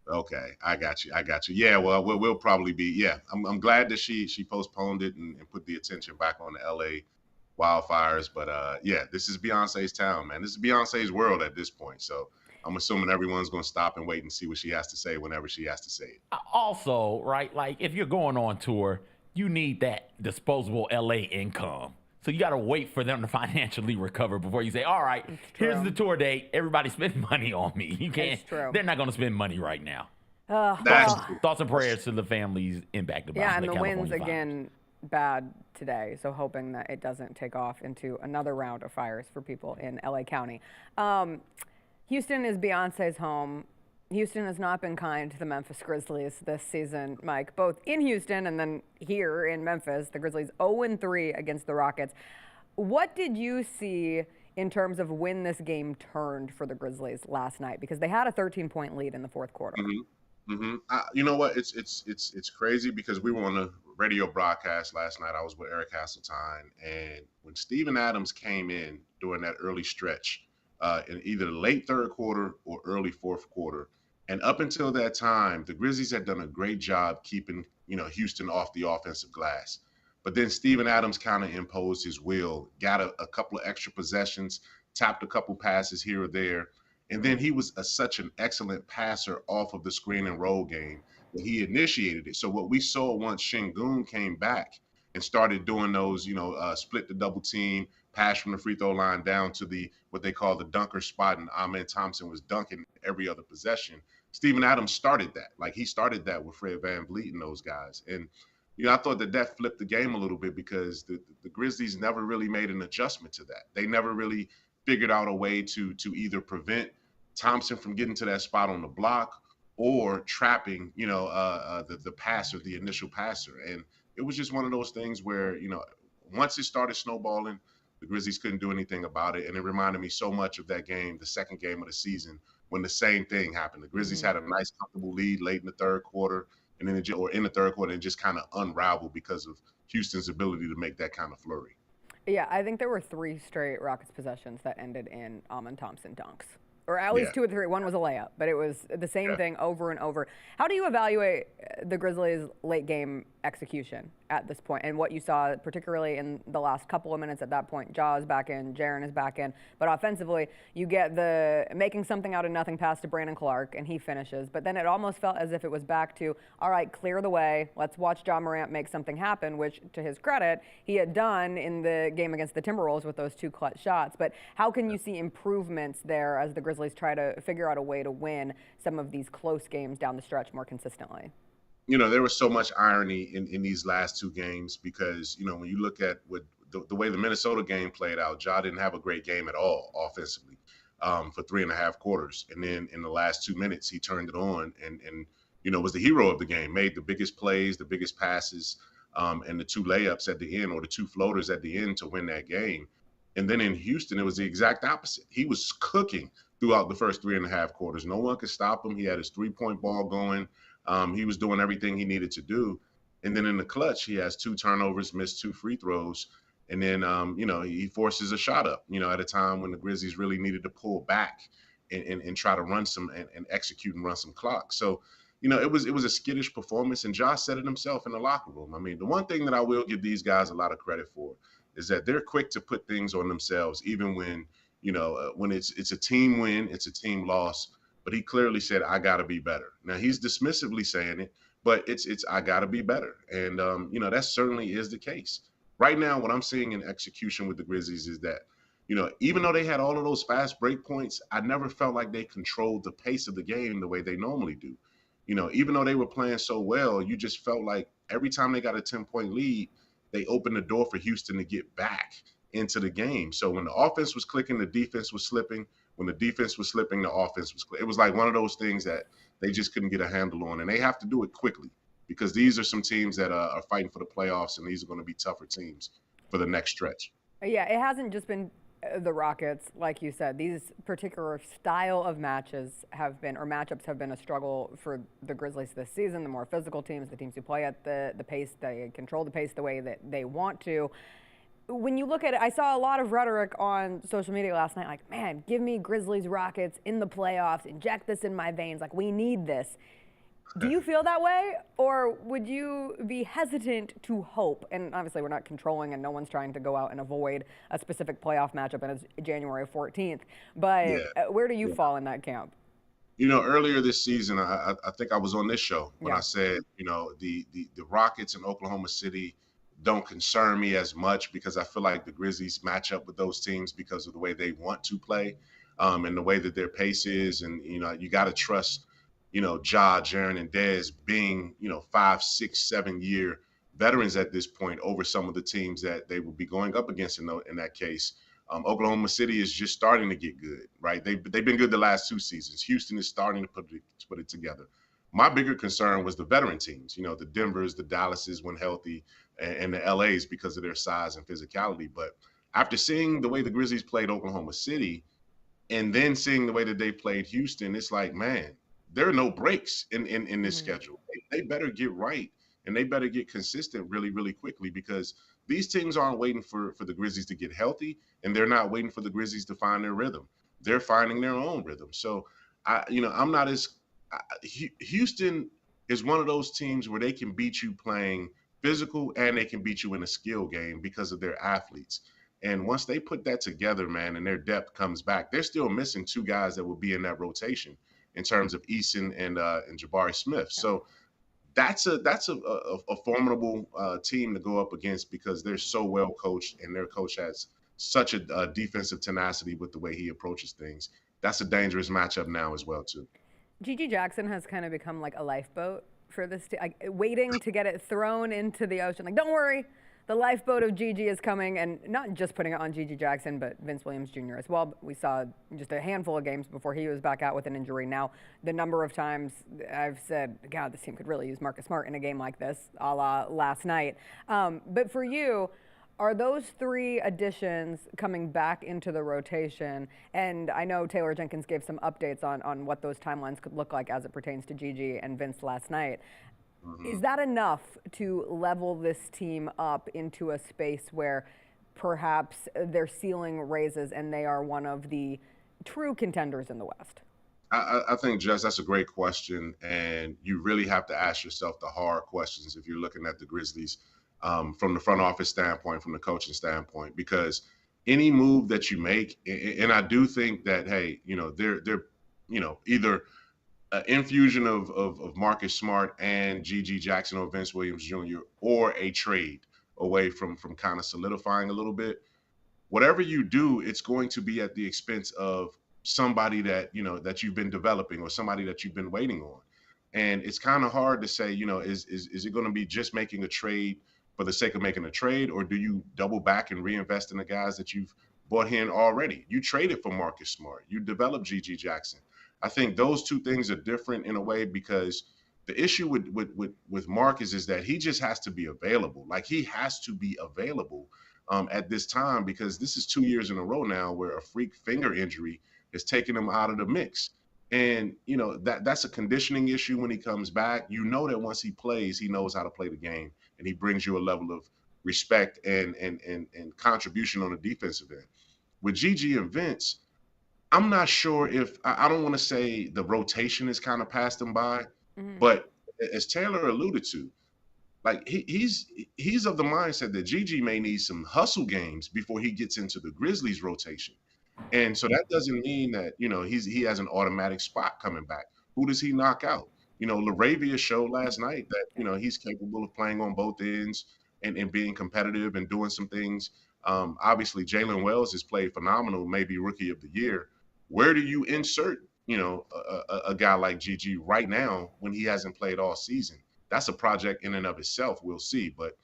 Okay, I got you. Yeah, well, we'll probably be. Yeah, I'm glad that she postponed it and put the attention back on the LA wildfires. But yeah, this is Beyonce's town, man. This is Beyonce's world at this point. So I'm assuming everyone's going to stop and wait and see what she has to say whenever she has to say it. Also, right, like if you're going on tour, you need that disposable LA income. So you got to wait for them to financially recover before you say, all right, here's the tour date. Everybody spend money on me. You can't. They're not going to spend money right now. Thoughts and prayers to the families impacted by Yeah, and the the California winds fires. again bad today, so hoping that it doesn't take off into another round of fires for people in LA County. Houston is Beyonce's home. Houston has not been kind to the Memphis Grizzlies this season, Mike, both in Houston and then here in Memphis. The Grizzlies 0-3 against the Rockets. What did you see in terms of when this game turned for the Grizzlies last night? Because they had a 13-point lead in the fourth quarter. You know what? It's crazy because we were on a radio broadcast last night. I was with Eric Hasseltine, and when Steven Adams came in during that early stretch, in either late third quarter or early fourth quarter, and up until that time, the Grizzlies had done a great job keeping Houston off the offensive glass. But then Steven Adams kind of imposed his will, got a couple of extra possessions, tapped a couple passes here or there. And then he was such an excellent passer off of the screen and roll game that he initiated it. So what we saw once Şengün came back and started doing those, split the double team, pass from the free throw line down to what they call the dunker spot, and Amen Thompson was dunking every other possession. Steven Adams started that. Like, he started that with Fred VanVleet and those guys. And I thought that flipped the game a little bit because the Grizzlies never really made an adjustment to that. They never really figured out a way to either prevent Thompson from getting to that spot on the block or trapping, the passer, the initial passer. And it was just one of those things where, once it started snowballing, the Grizzlies couldn't do anything about it. And it reminded me so much of that game, the second game of the season, when the same thing happened. The Grizzlies had a nice, comfortable lead late in the third quarter, and then in the third quarter, and just kind of unraveled because of Houston's ability to make that kind of flurry. Yeah, I think there were 3 straight Rockets possessions that ended in Amen Thompson dunks. Or at least 2 or 3. One was a layup, but it was the same thing over and over. How do you evaluate the Grizzlies' late game execution at this point and what you saw, particularly in the last couple of minutes at that point? Ja is back in, Jaren is back in, but offensively, you get the making something out of nothing pass to Brandon Clark, and he finishes. But then it almost felt as if it was back to, all right, clear the way. Let's watch Ja Morant make something happen, which, to his credit, he had done in the game against the Timberwolves with those 2 clutch shots. But how can you see improvements there as the Grizzlies try to figure out a way to win some of these close games down the stretch more consistently? There was so much irony in these last 2 games because, when you look at the way the Minnesota game played out, Ja didn't have a great game at all offensively for 3.5 quarters. And then in the last 2 minutes, he turned it on and was the hero of the game, made the biggest plays, the biggest passes, and the 2 layups at the end, or the 2 floaters at the end to win that game. And then in Houston, it was the exact opposite. He was cooking throughout the first 3.5 quarters. No one could stop him. He had his 3-point ball going. He was doing everything he needed to do. And then in the clutch, he has 2 turnovers, missed 2 free throws. And then, he forces a shot up, at a time when the Grizzlies really needed to pull back and try to run some and execute and run some clock. So, it was a skittish performance, and Josh said it himself in the locker room. I mean, the one thing that I will give these guys a lot of credit for is that they're quick to put things on themselves, even when, when it's a team win, it's a team loss. But he clearly said, I got to be better. Now, he's dismissively saying it, but it's I got to be better. And, that certainly is the case. Right now, what I'm seeing in execution with the Grizzlies is that, even though they had all of those fast break points, I never felt like they controlled the pace of the game the way they normally do. Even though they were playing so well, you just felt like every time they got a 10-point lead, they opened the door for Houston to get back into the game. So when the offense was clicking, the defense was slipping. When the defense was slipping, the offense was clicking. It was like one of those things that they just couldn't get a handle on. And they have to do it quickly because these are some teams that are fighting for the playoffs, and these are going to be tougher teams for the next stretch. Yeah, it hasn't just been the Rockets, like you said. These particular style of matchups have been a struggle for the Grizzlies this season. The more physical teams, the teams who play at the pace, they control the pace the way that they want to. When you look at it, I saw a lot of rhetoric on social media last night, like, man, give me Grizzlies, Rockets in the playoffs, inject this in my veins, like, we need this. Do you feel that way, or would you be hesitant to hope? And obviously we're not controlling, and no one's trying to go out and avoid a specific playoff matchup, and it's January 14th. But where do you fall in that camp? Earlier this season, I think I was on this show when I said, the Rockets in Oklahoma City don't concern me as much because I feel like the Grizzlies match up with those teams because of the way they want to play and the way that their pace is. And, you got to trust, Ja, Jaren, and Dez being, 5, 6, 7-year veterans at this point over some of the teams that they would be going up against in that case. Oklahoma City is just starting to get good, right? They've been good the last 2 seasons. Houston is starting to put it together. My bigger concern was the veteran teams, the Denvers, the Dallases when healthy, and the LAs because of their size and physicality. But after seeing the way the Grizzlies played Oklahoma City and then seeing the way that they played Houston, it's like, man, there are no breaks in this schedule. They better get right, and they better get consistent really, really quickly, because these teams aren't waiting for the Grizzlies to get healthy, and they're not waiting for the Grizzlies to find their rhythm. They're finding their own rhythm. So, Houston is one of those teams where they can beat you playing physical and they can beat you in a skill game because of their athletes. And once they put that together, man, and their depth comes back, they're still missing 2 guys that will be in that rotation in terms of Eason and Jabari Smith. So that's a formidable team to go up against because they're so well coached, and their coach has such a defensive tenacity with the way he approaches things. That's a dangerous matchup now as well, too. GG Jackson has kind of become like a lifeboat for this team, like waiting to get it thrown into the ocean. Like, don't worry, the lifeboat of GG is coming, and not just putting it on GG Jackson, but Vince Williams Jr. as well. We saw just a handful of games before he was back out with an injury. Now, the number of times I've said, God, this team could really use Marcus Smart in a game like this, a la last night. But for you, are those 3 additions coming back into the rotation? And I know Taylor Jenkins gave some updates on what those timelines could look like as it pertains to GG and Vince last night. Is that enough to level this team up into a space where perhaps their ceiling raises and they are one of the true contenders in the West? I think, Jess, that's a great question. And you really have to ask yourself the hard questions if you're looking at the Grizzlies from the front office standpoint, from the coaching standpoint, because any move that you make, and I do think that, hey, they're either an infusion of Marcus Smart and GG Jackson or Vince Williams Jr., or a trade away from kind of solidifying a little bit. Whatever you do, it's going to be at the expense of somebody that you've been developing or somebody that you've been waiting on. And it's kind of hard to say, is it going to be just making a trade for the sake of making a trade, or do you double back and reinvest in the guys that you've brought in already? You traded for Marcus Smart. You developed GG Jackson. I think those 2 things are different in a way, because the issue with Marcus is that he just has to be available. Like, he has to be available at this time, because this is 2 years in a row now where a freak finger injury has taken him out of the mix. And, that's a conditioning issue when he comes back. That once he plays, he knows how to play the game, and he brings you a level of respect and contribution on the defensive end. With GG and Vince, I'm not sure if I don't want to say the rotation has kind of passed him by, but as Taylor alluded to, like he's of the mindset that GG may need some hustle games before he gets into the Grizzlies rotation. And so that doesn't mean that, he has an automatic spot coming back. Who does he knock out? LaRavia showed last night that, he's capable of playing on both ends and being competitive and doing some things. Obviously, Jalen Wells has played phenomenal, maybe Rookie of the Year. Where do you insert, a guy like GG right now when he hasn't played all season? That's a project in and of itself. We'll see. But,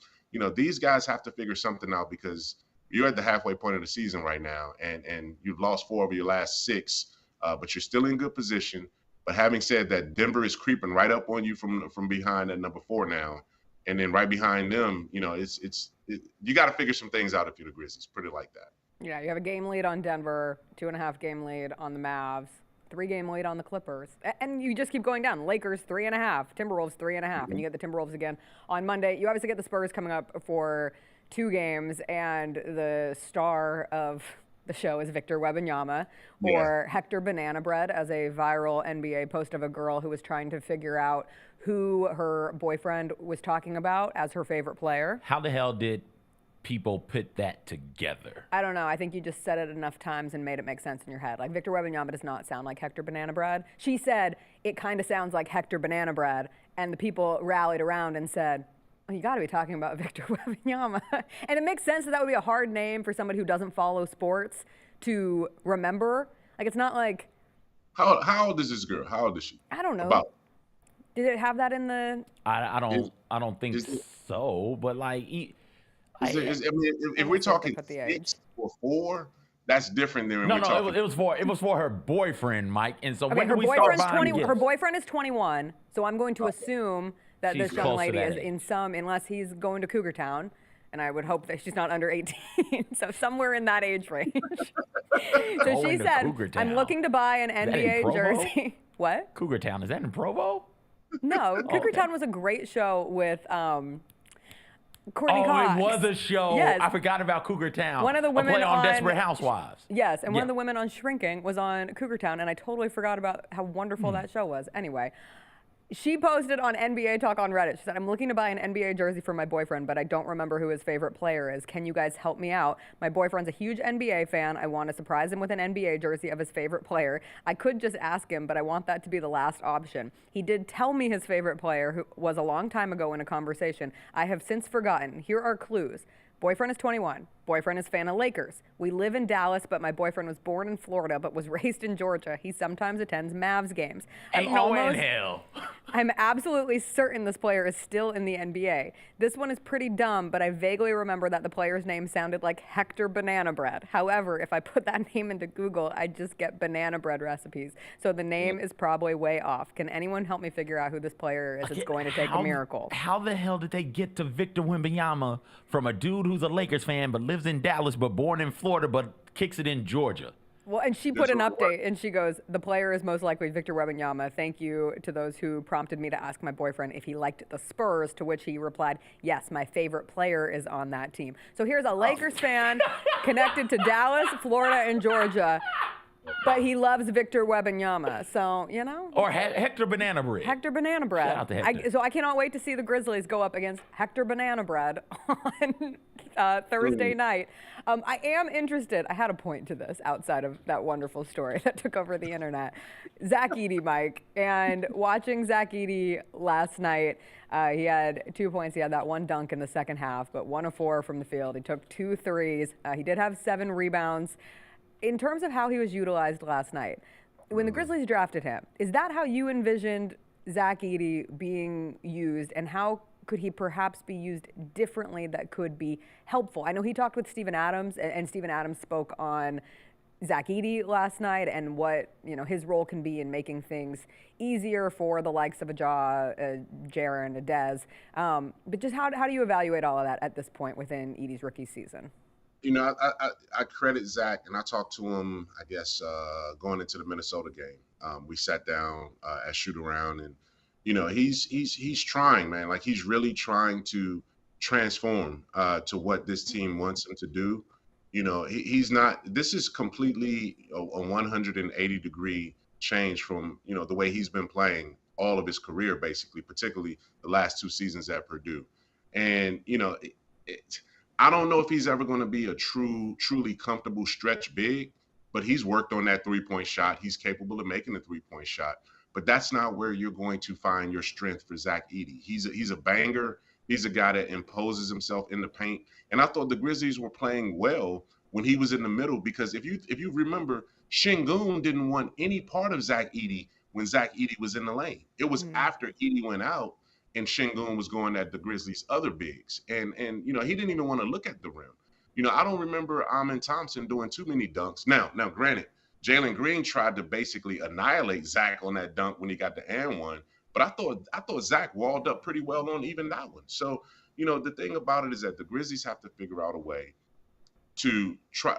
these guys have to figure something out, because you're at the halfway point of the season right now, and you've lost 4 of your last 6, but you're still in good position. But having said that, Denver is creeping right up on you from behind at number 4 now, and then right behind them, you got to figure some things out if you're the Grizzlies. Put it like that. Yeah, you have a game lead on Denver, 2.5 game lead on the Mavs, 3 game lead on the Clippers, and you just keep going down. Lakers 3.5, Timberwolves 3.5, and you get the Timberwolves again on Monday. You obviously get the Spurs coming up for 2 games, and the star of the show is Victor Wembanyama, or Hector Banana Bread, as a viral NBA post of a girl who was trying to figure out who her boyfriend was talking about as her favorite player. How the hell did people put that together? I don't know. I think you just said it enough times and made it make sense in your head. Like, Victor Wembanyama does not sound like Hector Banana Bread. She said, it kind of sounds like Hector Banana Bread, and the people rallied around and said, oh, you got to be talking about Victor Wembanyama. And it makes sense that would be a hard name for somebody who doesn't follow sports to remember. Like, it's not like... How old is this girl? How old is she? I don't know. About Did it have that in the? I don't think so. But like, I mean, if we're talking 6 or 4, that's different than when we're talking. It was for her boyfriend, Mike. And so when her do we start buying Her boyfriend is 21, so I'm going to assume that She's this young close to lady that is age. unless he's going to Cougar Town, and I would hope that she's not under 18, so somewhere in that age range. So Going she to said, Cougar Town. "I'm looking to buy an that in NBA Provo? jersey." What? Cougar Town, is that in Provo? No, Cougar Town was a great show with Courtney Oh, Cox. it was a show. Yes. I forgot about Cougar Town. One of the A women play on on Desperate Housewives. Yes, and one Yeah. of the women on Shrinking was on Cougar Town, and I totally forgot about how wonderful that show was. Anyway, she posted on NBA Talk on Reddit. She said, "I'm looking to buy an NBA jersey for my boyfriend, but I don't remember who his favorite player is. Can you guys help me out? My boyfriend's a huge NBA fan. I want to surprise him with an NBA jersey of his favorite player. I could just ask him, but I want that to be the last option. He did tell me his favorite player, who was a long time ago in a conversation. I have since forgotten. Here are clues. Boyfriend is 21. Boyfriend is fan of Lakers. We live in Dallas, but my boyfriend was born in Florida, but was raised in Georgia. He sometimes attends Mavs games. Ain't no way in hell. I'm absolutely certain this player is still in the NBA. This one is pretty dumb, but I vaguely remember that the player's name sounded like Hector Banana Bread. However, if I put that name into Google, I just get banana bread recipes. So the name is probably way off. Can anyone help me figure out who this player is? It's going to take a miracle." How the hell did they get to Victor Wembanyama from a dude who's a Lakers fan but lives in Dallas but born in Florida but kicks it in Georgia? Well, and she put an update, and she goes, "The player is most likely Victor Wembanyama. Thank you to those who prompted me to ask my boyfriend if he liked the Spurs," to which he replied, "Yes, my favorite player is on that team." So here's a Lakers fan connected to Dallas, Florida, and Georgia, but he loves Victor Wembanyama. So, you know. Or Hector Banana Bread. Hector Banana Bread. Shout out to Hector. So I cannot wait to see the Grizzlies go up against Hector Banana Bread on Thursday night. I am interested. I had a point to this outside of that wonderful story that took over the internet. Zach Edey, Mike, and watching Zach Edey last night, he had 2 points. He had that one dunk in the second half, but 1 of 4 from the field. He took 2 threes. He did have 7 rebounds. In terms of how he was utilized last night, when the Grizzlies drafted him, is that how you envisioned Zach Edey being used, and how could he perhaps be used differently that could be helpful? I know he talked with Steven Adams, and Steven Adams spoke on Zach Edey last night and what his role can be in making things easier for the likes of a Ja, a Jaren, a Dez. But just how do you evaluate all of that at this point within Edey's rookie season? I credit Zach, and I talked to him, I guess, going into the Minnesota game. We sat down at shoot around, and he's trying, man. Like, he's really trying to transform to what this team wants him to do. He's not. This is completely a 180-degree change from the way he's been playing all of his career, basically, particularly the last 2 seasons at Purdue. And I don't know if he's ever going to be a truly comfortable stretch big, but he's worked on that 3-point shot. He's capable of making a 3-point shot, but that's not where you're going to find your strength for Zach Edey. He's a banger. He's a guy that imposes himself in the paint. And I thought the Grizzlies were playing well when he was in the middle, because if you remember, Şengün didn't want any part of Zach Edey when Zach Edey was in the lane. It was after Edey went out and Şengün was going at the Grizzlies' other bigs. And he didn't even want to look at the rim. I don't remember Amin Thompson doing too many dunks. Now, granted, Jalen Green tried to basically annihilate Zach on that dunk when he got the and one, but I thought Zach walled up pretty well on even that one. So, the thing about it is that the Grizzlies have to figure out a way to try.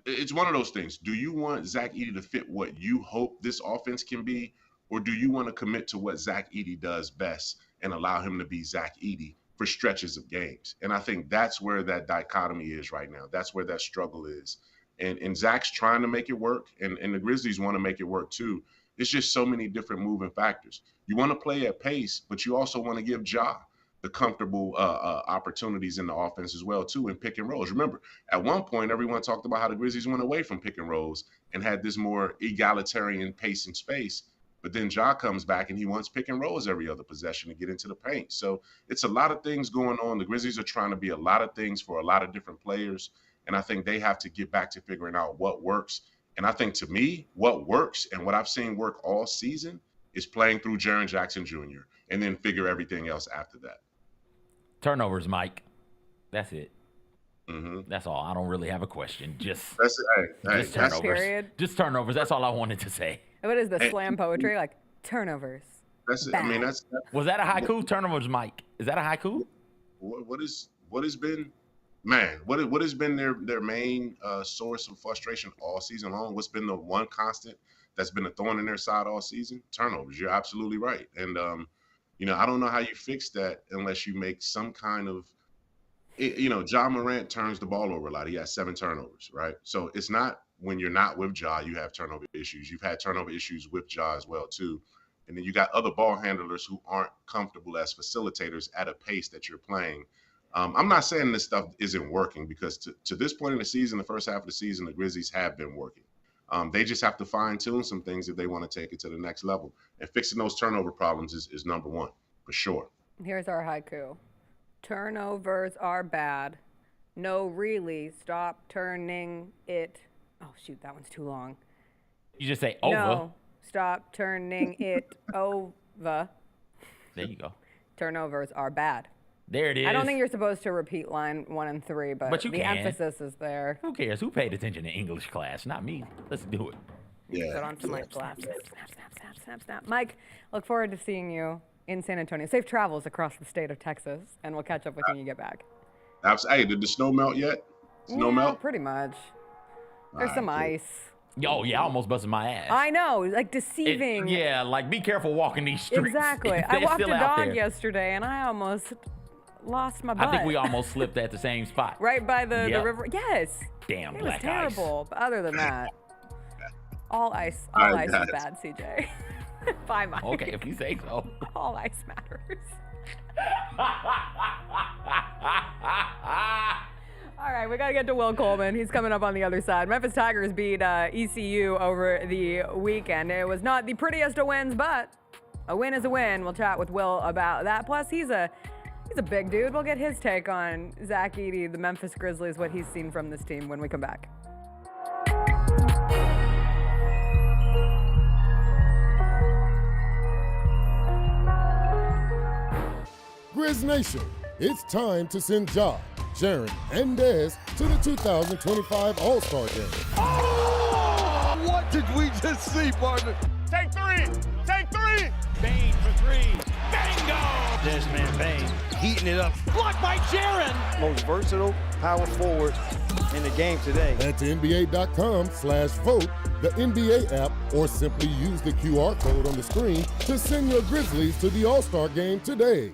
It's one of those things. Do you want Zach Edey to fit what you hope this offense can be, or do you want to commit to what Zach Edey does best and allow him to be Zach Edey for stretches of games? And I think that's where that dichotomy is right now. That's where that struggle is. And Zach's trying to make it work, and the Grizzlies want to make it work too. It's just so many different moving factors. You want to play at pace, but you also want to give Ja the comfortable opportunities in the offense as well too, in pick and rolls. Remember, at one point, everyone talked about how the Grizzlies went away from pick and rolls and had this more egalitarian pace and space. But then Ja comes back and he wants pick and rolls every other possession to get into the paint. So it's a lot of things going on. The Grizzlies are trying to be a lot of things for a lot of different players. And I think they have to get back to figuring out what works. And I think, to me, what works and what I've seen work all season is playing through Jaren Jackson Jr. and then figure everything else after that. Turnovers, Mike. That's it. Mm-hmm. That's all. I don't really have a question. Just that's it. Just turnovers. Period. Just turnovers. That's all I wanted to say. What is the slam poetry? Like turnovers. That's it. Bad. I mean, that's Was that a haiku? Turnovers, Mike. Is that a haiku? What has been, man? What has been their main source of frustration all season long? What's been the one constant that's been a thorn in their side all season? Turnovers. You're absolutely right. And I don't know how you fix that unless you make some kind of, Ja Morant turns the ball over a lot. He has 7 turnovers, right? So it's not when you're not with Ja, you have turnover issues. You've had turnover issues with Ja as well too. And then you got other ball handlers who aren't comfortable as facilitators at a pace that you're playing. I'm not saying this stuff isn't working, because to this point in the season, the first half of the season, the Grizzlies have been working. They just have to fine tune some things if they want to take it to the next level. And fixing those turnover problems is number one, for sure. Here's our haiku. Turnovers are bad. No, really, stop turning it. Oh, shoot, that one's too long. You just say over. No, stop turning it over. There you go. Turnovers are bad. There it is. I don't think you're supposed to repeat line 1 and 3, but you the can. emphasis is there. Who cares? Who paid attention in English class? Not me. Let's do it. Yeah. Put on some light glasses. Snap. Mike, look forward to seeing you in San Antonio. Safe travels across the state of Texas, and we'll catch up with you when you get back. Hey, did the snow melt yet? Snow melt? Pretty much. There's some ice. Yo, yeah, I almost busted my ass. I know, like deceiving. Like be careful walking these streets. Exactly. I walked a dog yesterday, and I almost lost my butt. I think we almost slipped at the same spot. Right by the river. Yes. Damn, it black was terrible. ice. But other than that, all ice is bad, CJ. Bye, Mike. Okay, if you say so. All ice matters. All right, we got to get to Will Coleman. He's coming up on the other side. Memphis Tigers beat ECU over the weekend. It was not the prettiest of wins, but a win is a win. We'll chat with Will about that. Plus, he's a big dude. We'll get his take on Zach Edey, the Memphis Grizzlies, what he's seen from this team when we come back. Grizz Nation, it's time to send Ja, Sharon, and Dez to the 2025 All-Star Game. Oh! What did we just see, partner? Take 3. Take 3. Bain for 3. Bingo! This man Bain heating it up. Blocked by Jaron. Most versatile power forward in the game today. Head to NBA.com/vote, the NBA app, or simply use the QR code on the screen to send your Grizzlies to the All-Star Game today.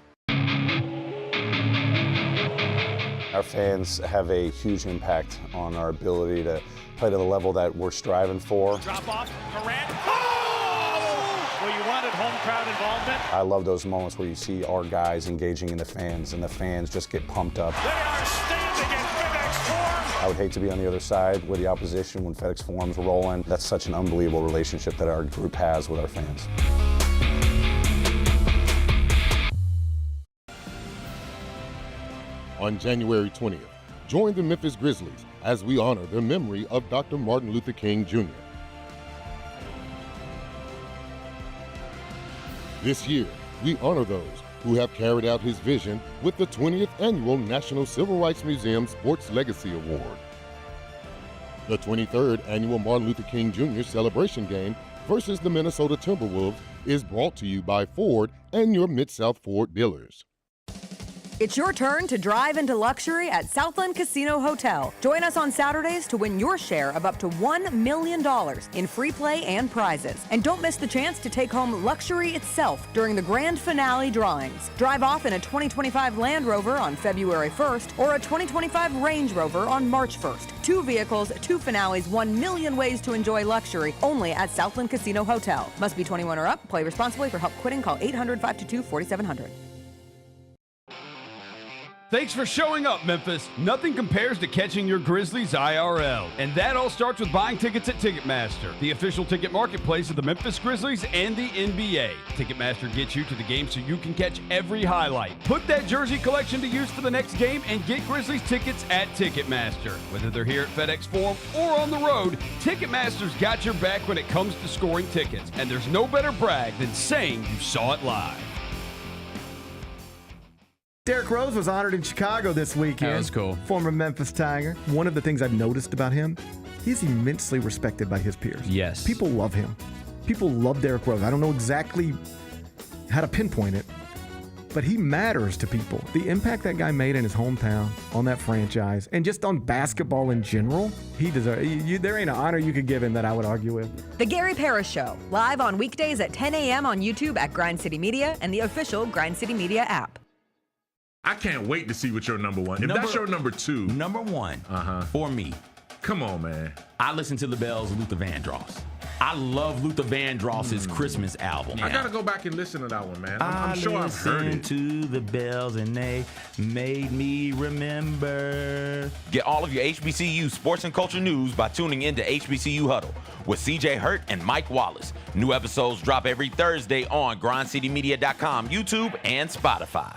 Our fans have a huge impact on our ability to play to the level that we're striving for. Drop off, Durant. Oh! Well, you wanted home crowd involvement. I love those moments where you see our guys engaging in the fans, and the fans just get pumped up. They are standing in FedEx Forum. I would hate to be on the other side with the opposition when FedEx Forum's rolling. That's such an unbelievable relationship that our group has with our fans. On January 20th, join the Memphis Grizzlies as we honor the memory of Dr. Martin Luther King Jr. This year, we honor those who have carried out his vision with the 20th Annual National Civil Rights Museum Sports Legacy Award. The 23rd Annual Martin Luther King Jr. Celebration Game versus the Minnesota Timberwolves is brought to you by Ford and your Mid-South Ford dealers. It's your turn to drive into luxury at Southland Casino Hotel. Join us on Saturdays to win your share of up to $1 million in free play and prizes. And don't miss the chance to take home luxury itself during the grand finale drawings. Drive off in a 2025 Land Rover on February 1st or a 2025 Range Rover on March 1st. 2 vehicles, 2 finales, 1 million ways to enjoy luxury only at Southland Casino Hotel. Must be 21 or up. Play responsibly. For help quitting, call 800-522-4700. Thanks for showing up, Memphis. Nothing compares to catching your Grizzlies IRL. And that all starts with buying tickets at Ticketmaster, the official ticket marketplace of the Memphis Grizzlies and the NBA. Ticketmaster gets you to the game so you can catch every highlight. Put that jersey collection to use for the next game and get Grizzlies tickets at Ticketmaster. Whether they're here at FedEx Forum or on the road, Ticketmaster's got your back when it comes to scoring tickets. And there's no better brag than saying you saw it live. Derrick Rose was honored in Chicago this weekend. That was cool. Former Memphis Tiger. One of the things I've noticed about him, he's immensely respected by his peers. Yes. People love him. People love Derrick Rose. I don't know exactly how to pinpoint it, but he matters to people. The impact that guy made in his hometown, on that franchise, and just on basketball in general, he deserves. There ain't an honor you could give him that I would argue with. The Gary Parrish Show, live on weekdays at 10 a.m. on YouTube at Grind City Media and the official Grind City Media app. I can't wait to see what your number one. If that's your number two. Number one for me. Come on, man. I listen to the Bells, Luther Vandross. I love Luther Vandross's Christmas album. I gotta go back and listen to that one, man. I'm sure I've heard it. To the Bells and they made me remember. Get all of your HBCU sports and culture news by tuning in to HBCU Huddle with CJ Hurt and Mike Wallace. New episodes drop every Thursday on grindcitymedia.com, YouTube, and Spotify.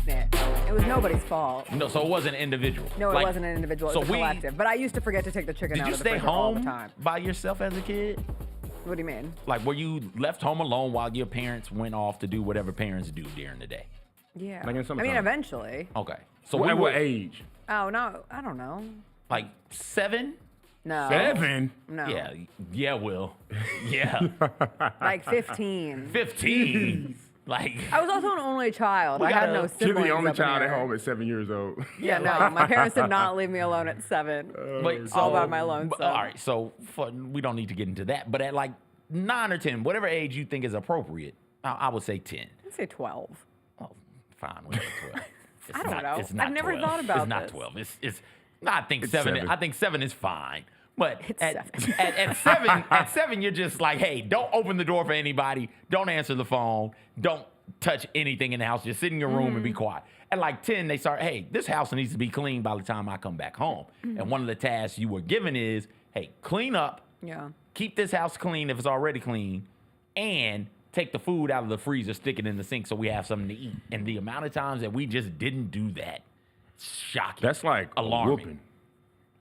It was nobody's fault. No, so it wasn't individual. No, it wasn't an individual. It was a we- collective. But I used to forget to take the chicken Did out you of the stay freezer all the home time. by yourself as a kid? What do you mean? Like, were you left home alone while your parents went off to do whatever parents do during the day? Yeah. Like in I summertime. mean, eventually. Okay. So At we what were age? Oh, no. I don't know. like 7? No. 7? No. Yeah, Will. Yeah. Like 15. 15. Like, I was also an only child. We I had gotta- no You're siblings. the only up in child at here. home at 7 years old. Yeah, no. My parents did not leave me alone at 7. wait, all by my lonesome. All right, so we don't need to get into that. But at like 9 or 10, whatever age you think is appropriate, I would say 10. I'd say 12. Oh, fine. Whatever, 12. It's I don't know. It's not I've never 12. thought about It's not this. 12. It's I think It's 7. 7. I think 7 is fine. But It's at 7, at 7, you're just like, hey, don't open the door for anybody. Don't answer the phone. Don't touch anything in the house. Just sit in your room and be quiet. At like 10, they start, hey, this house needs to be clean by the time I come back home. And one of the tasks you were given is, hey, clean up. Yeah. Keep this house clean if it's already clean, and take the food out of the freezer, stick it in the sink so we have something to eat. And the amount of times that we just didn't do that, shocking. That's like alarming. a whooping.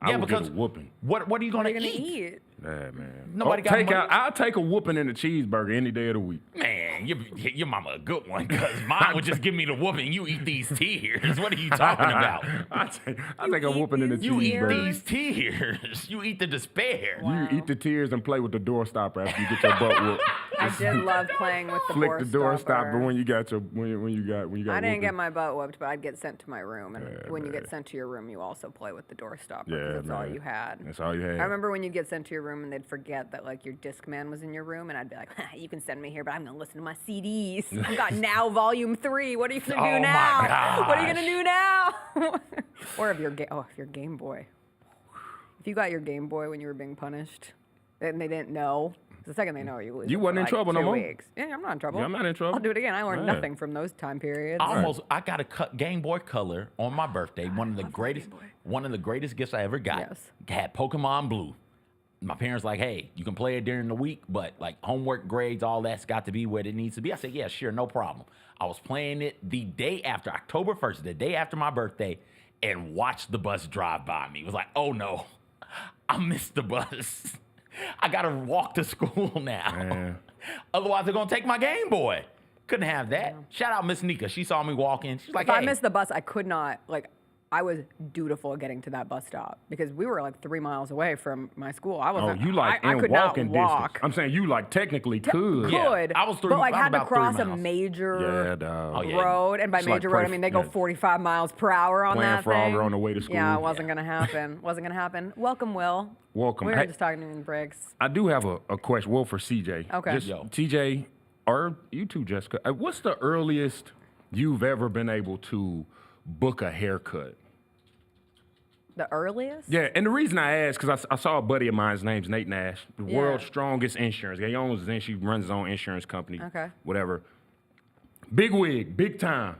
Yeah, I would because get a whooping. what are you gonna What are you eat? going to eat? Yeah, man. Nobody got money. I'll take a whooping in a cheeseburger any day of the week. Man, your mama a good one, because mine would just give me the whooping. You eat these tears. What are you talking about? I take a whooping in a You eat cheeseburger. these tears. You eat the despair. Wow. You eat the tears and play with the door stopper after you get your butt whooped. I did love playing with the Flick the door stopper stopper. when you got when you got I didn't whooping. get my butt whooped, but I'd get sent to my room. And Yeah, when you man. get sent to your room, you also play with the door stopper. 'cause Yeah, that's all man. you had. That's all you had. I remember when you'd get sent to your room and they'd forget that like your Discman was in your room, and I'd be like, you can send me here, but I'm gonna listen to my CDs. I've got Now Volume 3. What are you gonna Oh, do my now? What are you gosh. gonna do now? Or if your Game Boy. If you got your Game Boy when you were being punished, and they didn't know. The second they know, you lose. You it wasn't for, in like, trouble no 2 more? weeks. Yeah, I'm not in trouble. Yeah, I'm not in trouble. I'll do it again. I learned Yeah. nothing from those time periods. I got a Game Boy Color on my birthday. One of the greatest gifts I ever got. Yes. Had Pokemon Blue. My parents like, hey, you can play it during the week, but like homework, grades, all that's got to be where it needs to be. I said, yeah, sure, no problem. I was playing it the day after, October 1st, the day after my birthday, and watched the bus drive by me. It was like, oh no, I missed the bus. I gotta walk to school now. Man. Otherwise, they're gonna take my Game Boy. Couldn't have that. Shout out Miss Nika. She saw me walking. She's like, if hey. I missed the bus, I could not, I was dutiful getting to that bus stop because we were like 3 miles away from my school. I Oh, wasn't. you like I in could walking not walk. distance. I'm saying you like technically could. Could, I was but like I was had to about 3 cross a miles. major Yeah, dog. Oh, yeah. road, and by It's like major road I play- mean they go yeah. 45 miles per hour on Playing that Frogger thing. on the way to school. Yeah, it wasn't gonna happen. Wasn't gonna happen. Welcome, Will. Welcome. We were Hey, just talking in breaks. I do have a question. Well, for CJ. Okay. Just Yo. TJ, or you too, Jessica. What's the earliest you've ever been able to book a haircut? The earliest? Yeah, and the reason I asked, because I saw a buddy of mine, his name's Nate Nash, the Yeah. world's strongest insurance. He owns his insurance, he runs his own insurance company, Okay. whatever. Big wig, big time,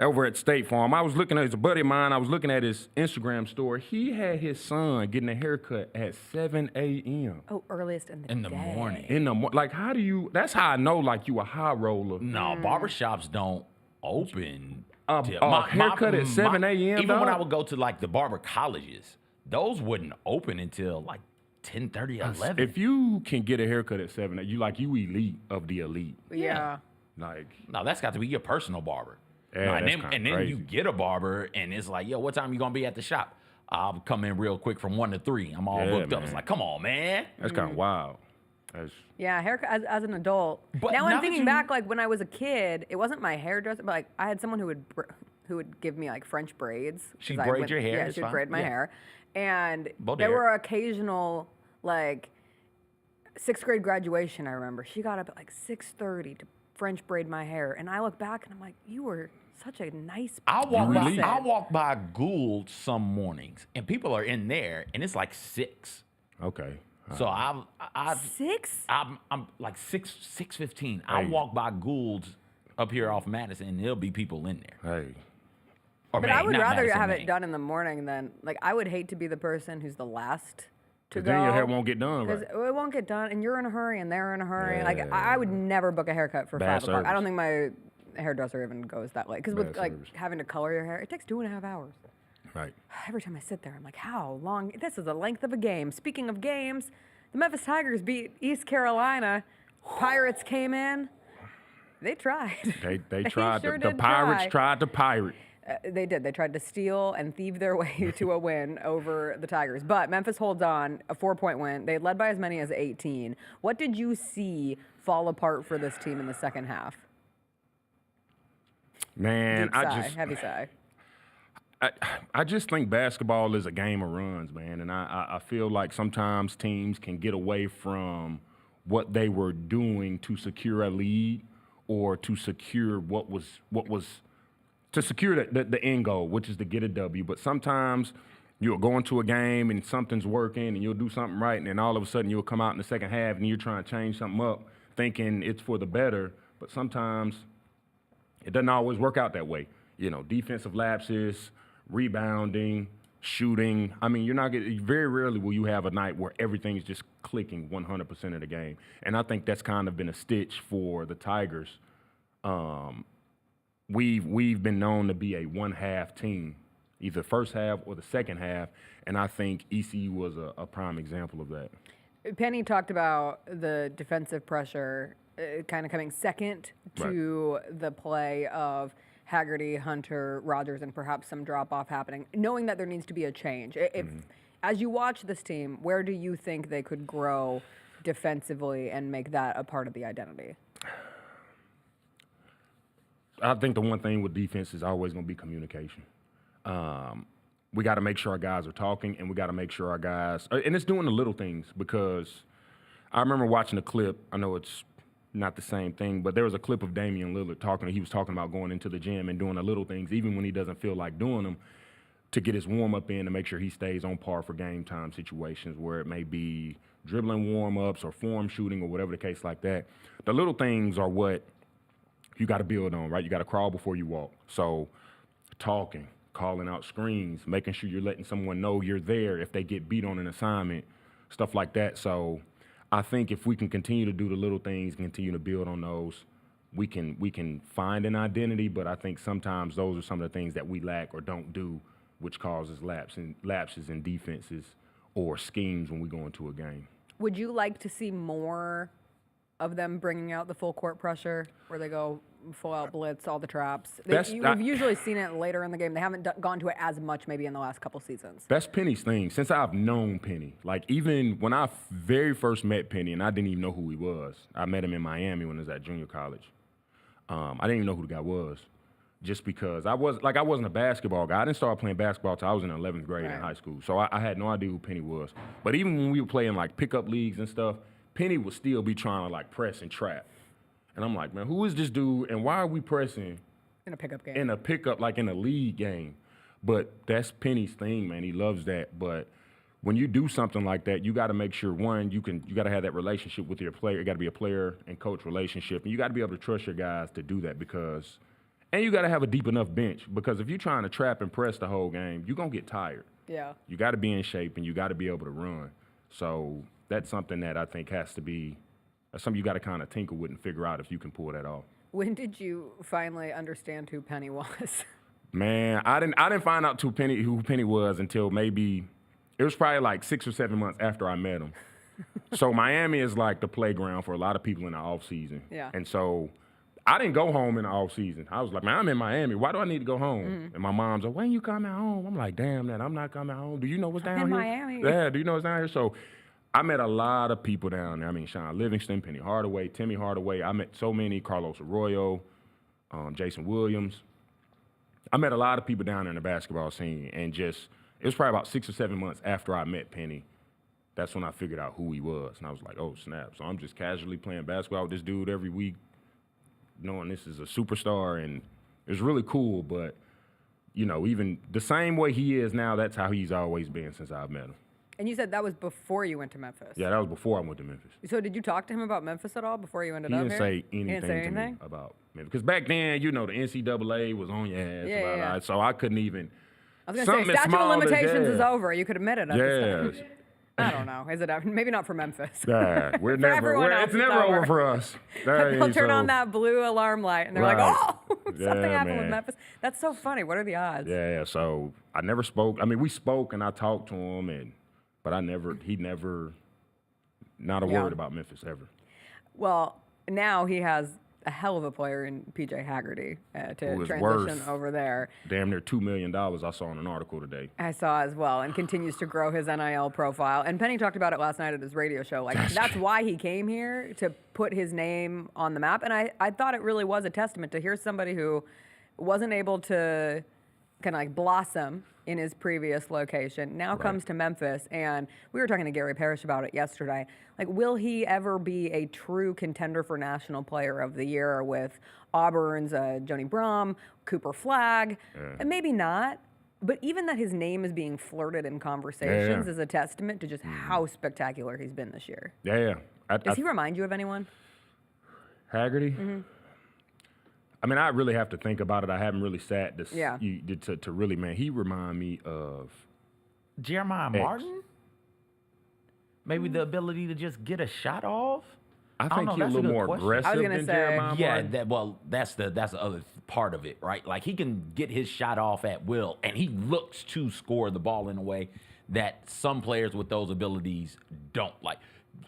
over at State Farm. I was looking at, it's a buddy of mine, I was looking at his Instagram story. He had his son getting a haircut at 7 a.m. Oh, earliest in the day. morning. In the morning. Like, how do you, that's how I know, like, you a high roller. No, barbershops don't open. Haircut at 7 a.m. Even dog? when I would go to like the barber colleges, those wouldn't open until like 10:30, 11. If you can get a haircut at 7, you elite of the elite. Yeah. Like, no, that's got to be your personal barber. Yeah, No, that's and then crazy. you get a barber, and it's like, yo, what time you gonna be at the shop? I'll come in real quick from 1 to 3. I'm all booked up. It's like, come on, man. That's kind of wild. Yeah, haircut as an adult. But now now I'm that thinking you- back, like when I was a kid, it wasn't my hairdresser, but like I had someone who would give me like French braids. She'd 'cause I braid your hair, Yeah, it's she'd fine. braid my Yeah. hair, and Baudelaire. there were occasional like 6th grade graduation. I remember she got up at like 6:30 to French braid my hair, and I look back and I'm like, you were such a nice. I person. walk by Gould some mornings, and people are in there, and it's like 6. Okay. So I 6? I'm like 6:15. I walk by Gould's up here off Madison, and there'll be people in there. Hey. Or But Maine, I would not rather Madison, have Maine. it done in the morning than like I would hate to be the person who's the last to 'Cause go. then your hair won't get done, Because right? it won't get done, and you're in a hurry, and they're in a hurry. Like Yeah. I would never book a haircut for Bad 5 o'clock. I don't service. think my hairdresser even goes that late. Because with Bad like service. having to color your hair, it takes 2.5 hours. Right. Every time I sit there, I'm like, how long? This is the length of a game. Speaking of games, the Memphis Tigers beat East Carolina. Pirates came in. They tried. They tried. sure the did Pirates try. tried to pirate. They did. They tried to steal and thieve their way to a win over the Tigers. But Memphis holds on, a 4-point win. They led by as many as 18. What did you see fall apart for this team in the second half? Man, Deep sigh, heavy sigh. I just think basketball is a game of runs, man. And I feel like sometimes teams can get away from what they were doing to secure a lead or to secure to secure the end goal, which is to get a W. But sometimes you'll go into a game and something's working and you'll do something right, and then all of a sudden you'll come out in the second half and you're trying to change something up thinking it's for the better. But sometimes it doesn't always work out that way. You know, defensive lapses, rebounding, shooting. I mean, you're not getting, very rarely will you have a night where everything's just clicking 100% of the game. And I think that's kind of been a stitch for the Tigers. We've been known to be a one-half team, either first half or the second half, and I think ECU was a prime example of that. Penny talked about the defensive pressure kind of coming second to the play of Haggerty, Hunter, Rogers, and perhaps some drop-off happening, knowing that there needs to be a change. If, as you watch this team, where do you think they could grow defensively and make that a part of the identity? I think the one thing with defense is always going to be communication. We got to make sure our guys are talking, and we got to make sure our guys – and it's doing the little things, because I remember watching a clip. I know it's not the same thing, but there was a clip of Damian Lillard talking. He was talking about going into the gym and doing the little things, even when he doesn't feel like doing them, to get his warm-up in to make sure he stays on par for game time situations where it may be dribbling warm-ups or form shooting or whatever the case like that. The little things are what you got to build on, right? You got to crawl before you walk. So talking, calling out screens, making sure you're letting someone know you're there if they get beat on an assignment, stuff like that. So I think if we can continue to do the little things, continue to build on those, we can find an identity. But I think sometimes those are some of the things that we lack or don't do, which causes lapses in defenses or schemes when we go into a game. Would you like to see more of them bringing out the full court pressure, where they go full out blitz, all the traps? We've usually seen it later in the game. They haven't gone to it as much maybe in the last couple seasons. That's Penny's thing. Since I've known Penny, like even when I very first met Penny, and I didn't even know who he was. I met him in Miami when I was at junior college. I didn't even know who the guy was, just because I wasn't a basketball guy. I didn't start playing basketball till I was in 11th grade in high school. So I had no idea who Penny was. But even when we were playing like pickup leagues and stuff, Penny would still be trying to like press and trap. And I'm like, man, who is this dude and why are we pressing in a pickup game? In a pickup, like in a league game. But that's Penny's thing, man. He loves that. But when you do something like that, you got to make sure, one, you got to have that relationship with your player. It got to be a player and coach relationship. And you got to be able to trust your guys to do that, because – and you got to have a deep enough bench, because if you're trying to trap and press the whole game, you're going to get tired. Yeah. You got to be in shape, and you got to be able to run. So that's something that I think has to be – that's something you got to kind of tinker with and figure out if you can pull that off. When did you finally understand who Penny was? Man, I didn't find out who Penny was until maybe it was probably like 6 or 7 months after I met him. So Miami is like the playground for a lot of people in the off season. Yeah. And so I didn't go home in the off season. I was like, man, I'm in Miami. Why do I need to go home? And my mom's like, when you coming home? I'm like, damn, that I'm not coming home. Do you know what's down in here? Miami. Yeah, do you know what's down here? So I met a lot of people down there. I mean, Sean Livingston, Penny Hardaway, Timmy Hardaway. I met so many, Carlos Arroyo, Jason Williams. I met a lot of people down there in the basketball scene, and it was probably about 6 or 7 months after I met Penny. That's when I figured out who he was, and I was like, oh, snap. So I'm just casually playing basketball with this dude every week, knowing this is a superstar, and it's really cool, but, you know, even the same way he is now, that's how he's always been since I've met him. And you said that was before you went to Memphis. Yeah, that was before I went to Memphis. So did you talk to him about Memphis at all before you ended He up didn't here? say anything, He didn't say to anything? me about Memphis. Because back then, you know, the NCAA was on your ass. Yeah. So I couldn't even. I was going to say, statute of limitations is over. You could admit it at this time. I don't know. Is it? Maybe not for Memphis. Yeah, we're For never. everyone else, It's never over for us. They'll turn on that blue alarm light, and they're like, "Oh, something happened with man. Memphis." That's so funny. What are the odds? Yeah. So I never spoke. I mean, we spoke, and I talked to him, but he never, not a word about Memphis ever. Well, now he has a hell of a player in PJ Haggerty to transition over there. Damn near $2 million. I saw in an article today. I saw as well, and continues to grow his NIL profile. And Penny talked about it last night at his radio show. Like that's why he came here, to put his name on the map. And I thought it really was a testament to hear somebody who wasn't able to kind of like blossom in his previous location, now comes to Memphis, and we were talking to Gary Parrish about it yesterday. Like, will he ever be a true contender for National Player of the Year with Auburn's Joni Brom, Cooper Flagg? And maybe not, but even that his name is being flirted in conversations is a testament to just how spectacular he's been this year. Yeah. Does he remind you of anyone? Haggerty? Mm-hmm. I mean, I really have to think about it. I haven't really sat to really, man, he remind me of Jeremiah Martin? Maybe the ability to just get a shot off? I think he's a little more aggressive than Jeremiah Martin. That's the other part of it, right? Like, he can get his shot off at will, and he looks to score the ball in a way that some players with those abilities don't. Like,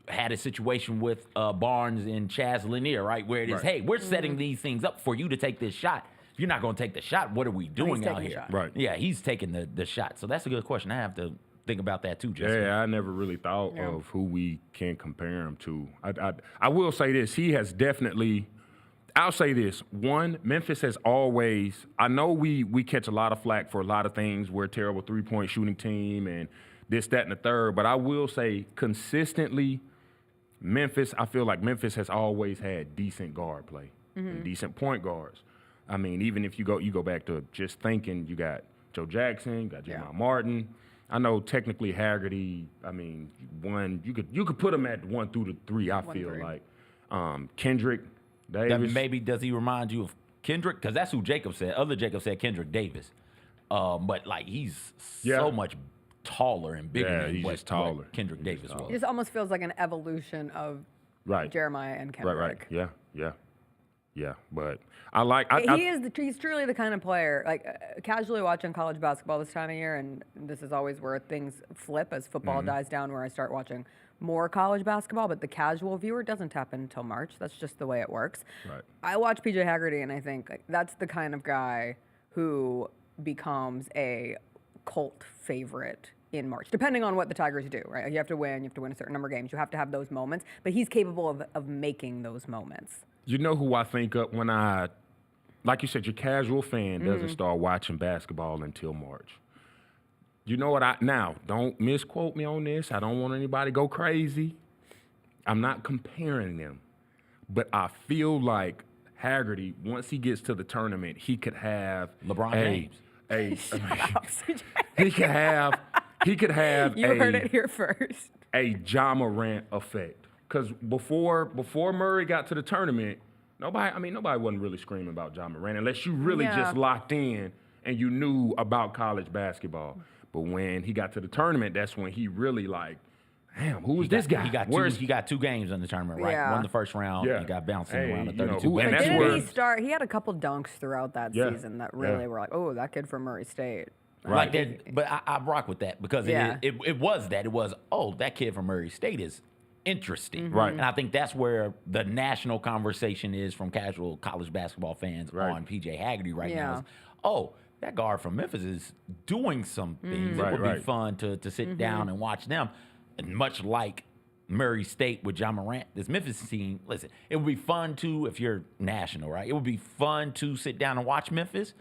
had a situation with Barnes and Chaz Lanier, right? Where it is, hey, we're setting these things up for you to take this shot. If you're not going to take the shot, what are we doing out here? Right. Yeah, he's taking the shot. So that's a good question. I have to think about that too, Jessica. Yeah, I never really thought of who we can compare him to. I will say this. He has definitely, I'll say this. One, Memphis has always, I know we catch a lot of flack for a lot of things. We're a terrible three-point shooting team and this, that, and the third. But I will say consistently, I feel like Memphis has always had decent guard play and decent point guards. I mean, even if you go back to just thinking, you got Joe Jackson, you got Jeremiah Martin. I know technically Haggerty, I mean, you could put him at 1 through the 3, I feel like. Kendrick Davis. Maybe does he remind you of Kendrick? Because that's who Jacob said. Other Jacob said Kendrick Davis. But like he's so much taller and bigger than what Kendrick Davis was. It just almost feels like an evolution of Jeremiah and Kendrick. Right. Yeah. But he's truly the kind of player, like casually watching college basketball this time of year, and this is always where things flip as football dies down, where I start watching more college basketball, but the casual viewer doesn't happen until March. That's just the way it works. Right. I watch PJ Haggerty, and I think that's the kind of guy who becomes a cult favorite in March, depending on what the Tigers do, right? You have to win a certain number of games. You have to have those moments, but he's capable of making those moments. You know who I think of when like you said, your casual fan doesn't start watching basketball until March. You know what now, don't misquote me on this. I don't want anybody to go crazy. I'm not comparing them, but I feel like Haggerty, once he gets to the tournament, he could have LeBron James. He could have You heard it here first. A Ja Morant effect. Because before Murray got to the tournament, nobody wasn't really screaming about Ja Morant unless you really just locked in and you knew about college basketball. But when he got to the tournament, that's when he really damn, who is this guy? He got 2 games in the tournament, right? Yeah. Won the first round. Yeah. He got bounced in the round of you know, 32. who- and But that's didn't where- he start? He had a couple dunks throughout that Yeah. season that really were like, oh, that kid from Murray State. Like that, but I rock with that because Yeah. it was that. It was, oh, that kid from Murray State is interesting. Right. And I think that's where the national conversation is from casual college basketball fans on PJ Haggerty right now. Is, oh, that guard from Memphis is doing some things. It would be fun to sit down and watch them. And much like Murray State with John Morant, this Memphis team, listen, it would be fun to, if you're national, right? It would be fun to sit down and watch Memphis.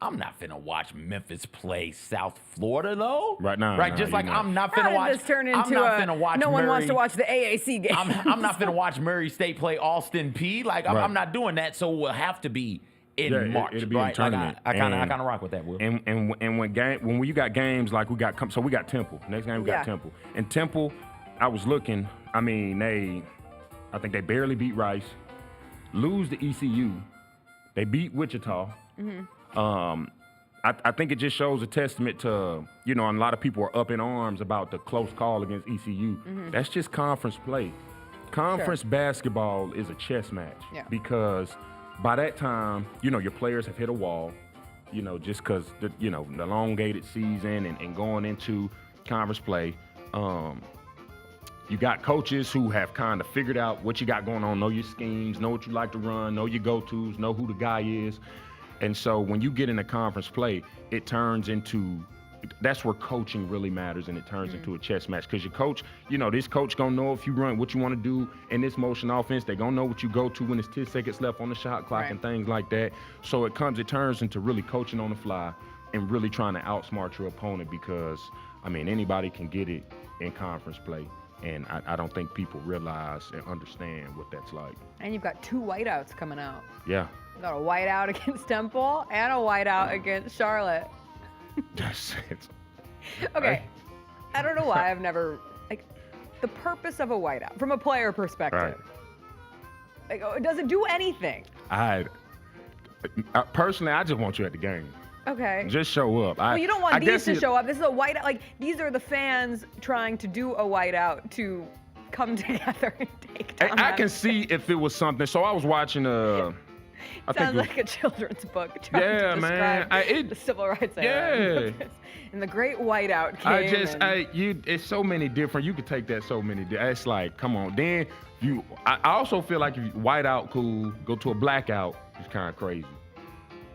I'm not finna watch Memphis play South Florida though. Right now, right? Just like I'm not finna How did watch. this turn I'm into not finna watch no one Murray, wants to watch the AAC game? I'm not finna watch Murray State play Austin P. Like I'm not doing that. So we'll have to be in March. It'll be right? in tournament. Like I kind of rock with that, Will. And when you got games like we got, so we got Temple. Next game we got Temple. And Temple, I was looking. I mean, I think they barely beat Rice, lose to ECU, they beat Wichita. I think it just shows a testament to, and a lot of people are up in arms about the close call against ECU. That's just conference play. Conference basketball is a chess match because by that time, your players have hit a wall, just because the elongated season and going into conference play. You got coaches who have kind of figured out what you got going on, know your schemes, know what you like to run, know your go-tos, know who the guy is. And so when you get into conference play, it turns into, that's where coaching really matters, and it turns into a chess match. Because your coach, this coach gonna know if you run what you want to do in this motion offense. They gonna know what you go to when it's 10 seconds left on the shot clock and things like that. So it turns into really coaching on the fly and really trying to outsmart your opponent because, anybody can get it in conference play. And I don't think people realize and understand what that's like. And you've got 2 whiteouts coming out. Yeah. You got a whiteout against Temple and a whiteout against Charlotte. That's it. Okay. I don't know why I've never, the purpose of a whiteout from a player perspective. It doesn't do anything. Personally, I just want you at the game. Okay. Just show up. Well, you don't want these to show up. This is a whiteout. These are the fans trying to do a whiteout to come together and take down. I can see if it was something. So I was watching Sounds like a children's book trying to describe the civil rights era. Yeah. And the great whiteout came. It's so many different. You could take that so many. It's like, come on. Then I also feel like if you whiteout cool, go to a blackout, it's kind of crazy.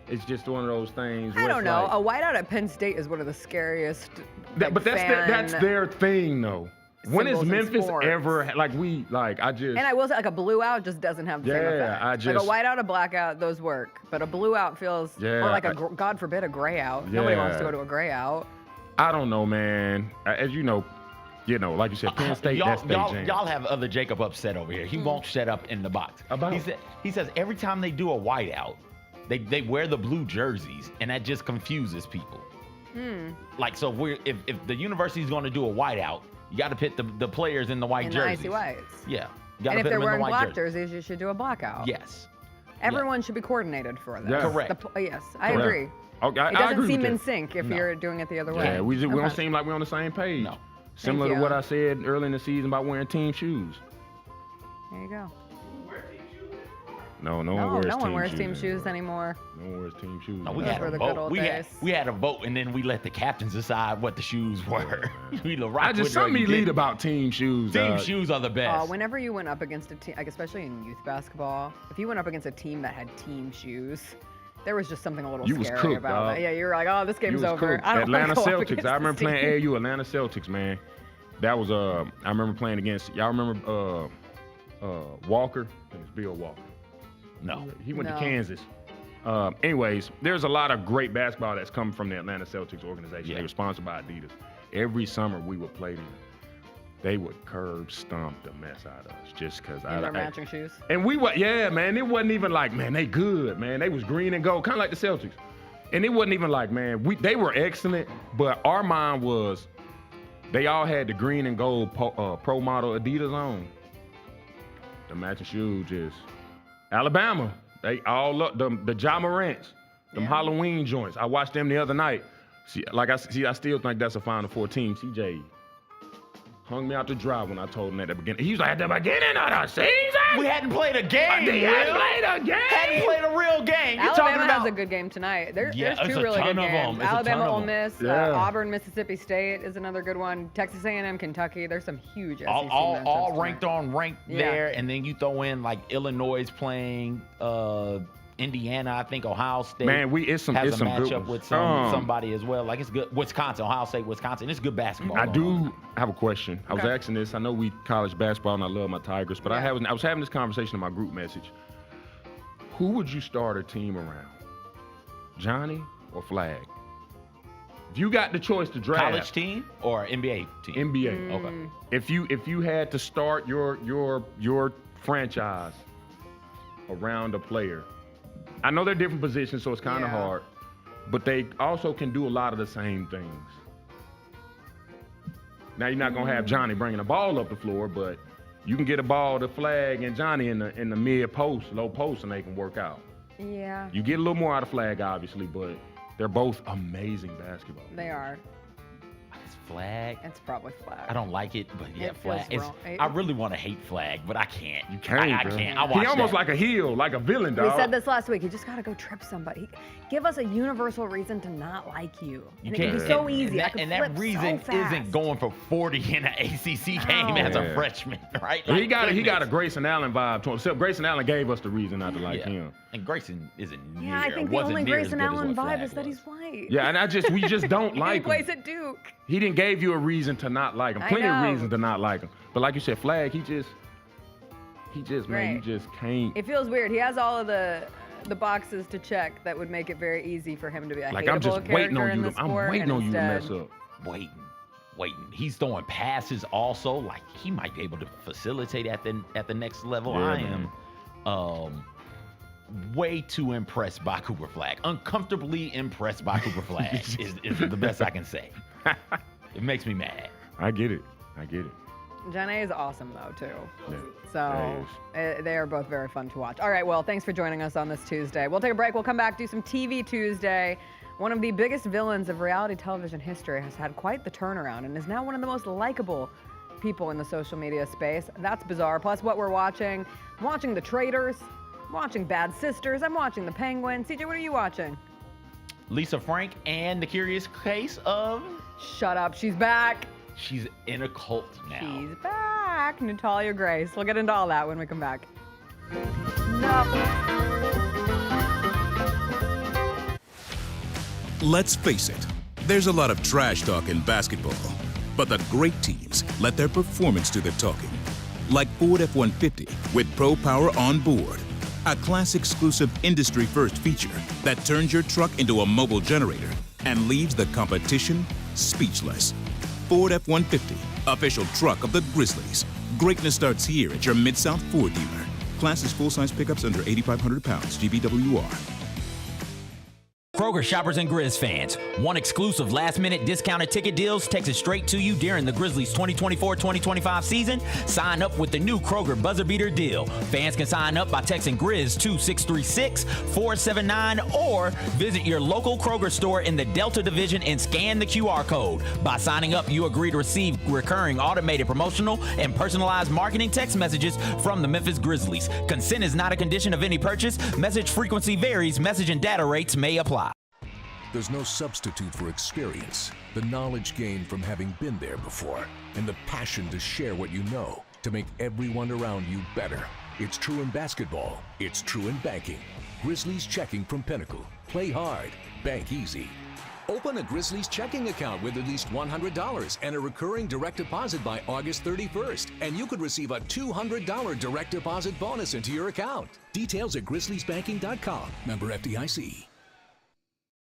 It's just one of those things. I don't know. A whiteout at Penn State is one of the scariest. But that's their thing, though. When is Memphis ever And I will say, a blue out just doesn't have the same effect. Like a whiteout, a blackout, those work. But a blue out feels, or like God forbid, a gray out. Nobody wants to go to a gray out. I don't know, man. As you know, like you said, Penn State. Y'all have other Jacob upset over here. He won't shut up in the box. He says every time they do a whiteout, they wear the blue jerseys, and that just confuses people. So if the university's going to do a whiteout, you got to put the players in the white jerseys. The icy whites. Yeah. And if they're wearing black jerseys, you should do a blackout. Yes. Everyone should be coordinated for that. Yeah. Correct. Yes, I agree. Okay, it doesn't seem in sync if you're doing it the other way. Yeah, we don't seem like we're on the same page. No. Similar to what I said early in the season about wearing team shoes. There you go. No one wears team shoes anymore. No one wears team shoes. No, we had a vote. We had a vote, and then we let the captains decide what the shoes were. Something elite about team shoes. Team shoes are the best. Whenever you went up against a team, especially in youth basketball, if you went up against a team that had team shoes, there was just something a little scary about that. Yeah, you were like, oh, this game's over. I don't Atlanta go up Celtics. I remember playing AAU Atlanta Celtics, man. That was I remember playing against. Y'all remember Walker? I think it's Bill Walker. No. He went to Kansas. Anyways, there's a lot of great basketball that's coming from the Atlanta Celtics organization. Yeah. They were sponsored by Adidas. Every summer we would play them. They would curb stomp the mess out of us just because their matching shoes. And we were, man, it wasn't even like, man, they good, man. They was green and gold, kind of like the Celtics. And it wasn't even like, man, they were excellent, but our mind was, they all had the green and gold pro model Adidas on. The matching shoes just. Alabama, they all look the Ja Morants, them Halloween joints. I watched them the other night. I still think that's a Final Four team. CJ hung me out to dry when I told him at the beginning. He was like, at the beginning of the season? We hadn't played a game. We hadn't played a game. Hadn't played a real game. You're Alabama talking about has a good game tonight. There's it's two a really ton good of games. them. It's a Alabama, ton of Ole them. Miss, Yeah. Auburn, Mississippi State is another good one. Texas A&M, Kentucky. There's some huge SEC all matchups ranked tonight. on ranked there, and then you throw in like Illinois playing Indiana. I think Ohio State. Man, it's some has good a matchup ones. with somebody as well. Like it's good. Wisconsin, Ohio State, Wisconsin. It's good basketball. I going on. do have a question. I was asking this. I know we college basketball and I love my Tigers, but I was having this conversation in my group message. Who would you start a team around? Johnny or Flag? If you got the choice to draft, College team or NBA team? NBA. Okay. If you had to start your franchise around a player, I know they're different positions, so it's kind of hard, but they also can do a lot of the same things. Now you're not gonna have Johnny bringing the ball up the floor, but you can get a ball to Flag and Johnny in the mid post, low post, and they can work out. Yeah. You get a little more out of Flag, obviously, but they're both amazing basketball. They are. It's Flag. It's probably Flag. I don't like it, but yeah, It Flag. feels wrong. I really want to hate Flag, but I can't. You can't. I bro. can't. I watch He almost that. like a heel, like a villain, dog. We said this last week. You just got to go trip somebody. Give us a universal reason to not like you. And it can be so easy. And that reason isn't going for 40 in an ACC game as a freshman, right? He got goodness. a Grayson Allen vibe to him. Except Grayson Allen gave us the reason not to like him. And Grayson isn't near. Yeah, I think the wasn't only near as Grayson good as Allen what vibe Flag is that was. he's white. Yeah, and we just don't like He him. plays at Duke. He didn't give you a reason to not like him. I Plenty of know. reasons to not like him. But like you said, Flag, he just man, Right. you just can't. It feels weird. He has all of the boxes to check that would make it very easy for him to be a Like hateable I'm just waiting character on in you. the I'm sport, waiting and on you to instead- mess up. Waiting. He's throwing passes also. Like he might be able to facilitate at the next level. Yeah, I man. am way too impressed by Cooper Flag. Uncomfortably impressed by Cooper Flag is the best I can say. It makes me mad. I get it. Janae is awesome though too. Yeah, So they are both very fun to watch. All right, well, thanks for joining us on this Tuesday. We'll take a break. We'll come back, do some TV Tuesday. One of the biggest villains of reality television history has had quite the turnaround and is now one of the most likable people in the social media space. That's bizarre. Plus what we're watching. I'm watching The Traitors. I'm watching Bad Sisters. I'm watching The Penguin. CJ, what are you watching? Lisa Frank and The Curious Case of... Shut up. She's back. She's in a cult now. She's back. Natalia Grace. We'll get into all that when we come back. No. Let's face it, there's a lot of trash talk in basketball, but the great teams let their performance do the talking. Like Ford F-150 with Pro Power on board, a class-exclusive industry-first feature that turns your truck into a mobile generator and leaves the competition speechless. Ford F-150, official truck of the Grizzlies. Greatness starts here at your Mid-South Ford dealer. Class is full-size pickups under 8,500 pounds, GVWR. Kroger shoppers and Grizz fans, one exclusive last-minute discounted ticket deals takes it straight to you during the Grizzlies 2024-2025 season. Sign up with the new Kroger Buzzer Beater deal. Fans can sign up by texting Grizz to 636-479 or visit your local Kroger store in the Delta Division and scan the QR code. By signing up, you agree to receive recurring automated promotional and personalized marketing text messages from the Memphis Grizzlies. Consent is not a condition of any purchase. Message frequency varies. Message and data rates may apply. There's no substitute for experience, the knowledge gained from having been there before, and the passion to share what you know to make everyone around you better. It's true in basketball. It's true in banking. Grizzlies checking from Pinnacle. Play hard. Bank easy. Open a Grizzlies checking account with at least $100 and a recurring direct deposit by August 31st, and you could receive a $200 direct deposit bonus into your account. Details at grizzliesbanking.com. Member FDIC.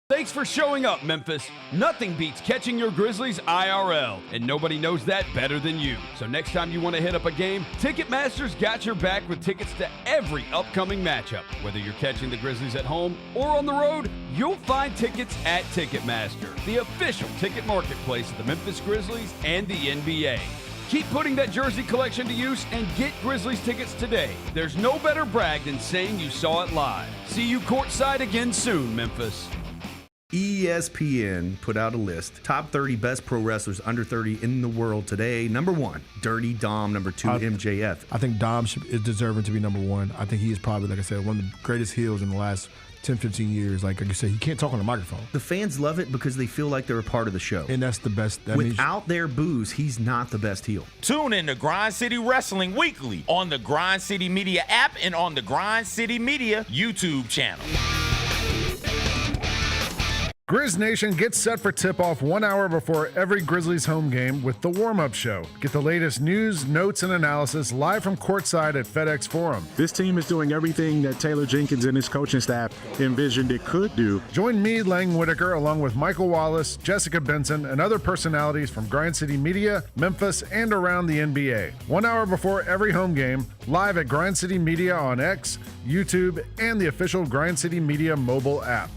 Thanks for showing up, Memphis. Nothing beats catching your Grizzlies IRL, and nobody knows that better than you. So next time you want to hit up a game, Ticketmaster's got your back with tickets to every upcoming matchup. Whether you're catching the Grizzlies at home or on the road, you'll find tickets at Ticketmaster, the official ticket marketplace of the Memphis Grizzlies and the NBA. Keep putting that jersey collection to use and get Grizzlies tickets today. There's no better brag than saying you saw it live. See you courtside again soon, Memphis. ESPN put out a list. Top 30 best pro wrestlers under 30 in the world today. Number 1, Dirty Dom. Number 2, MJF. I think Dom is deserving to be number 1. I think he is probably, like I said, one of the greatest heels in the last 10, 15 years. Like you said, he can't talk on the microphone. The fans love it because they feel like they're a part of the show. And that's the best. Without their booze, he's not the best heel. Tune in to Grind City Wrestling weekly on the Grind City Media app and on the Grind City Media YouTube channel. Grizz Nation gets set for tip-off 1 hour before every Grizzlies home game with the warm-up show. Get the latest news, notes, and analysis live from courtside at FedEx Forum. This team is doing everything that Taylor Jenkins and his coaching staff envisioned it could do. Join me, Lang Whitaker, along with Michael Wallace, Jessica Benson, and other personalities from Grind City Media, Memphis, and around the NBA. 1 hour before every home game, live at Grind City Media on X, YouTube, and the official Grind City Media mobile app.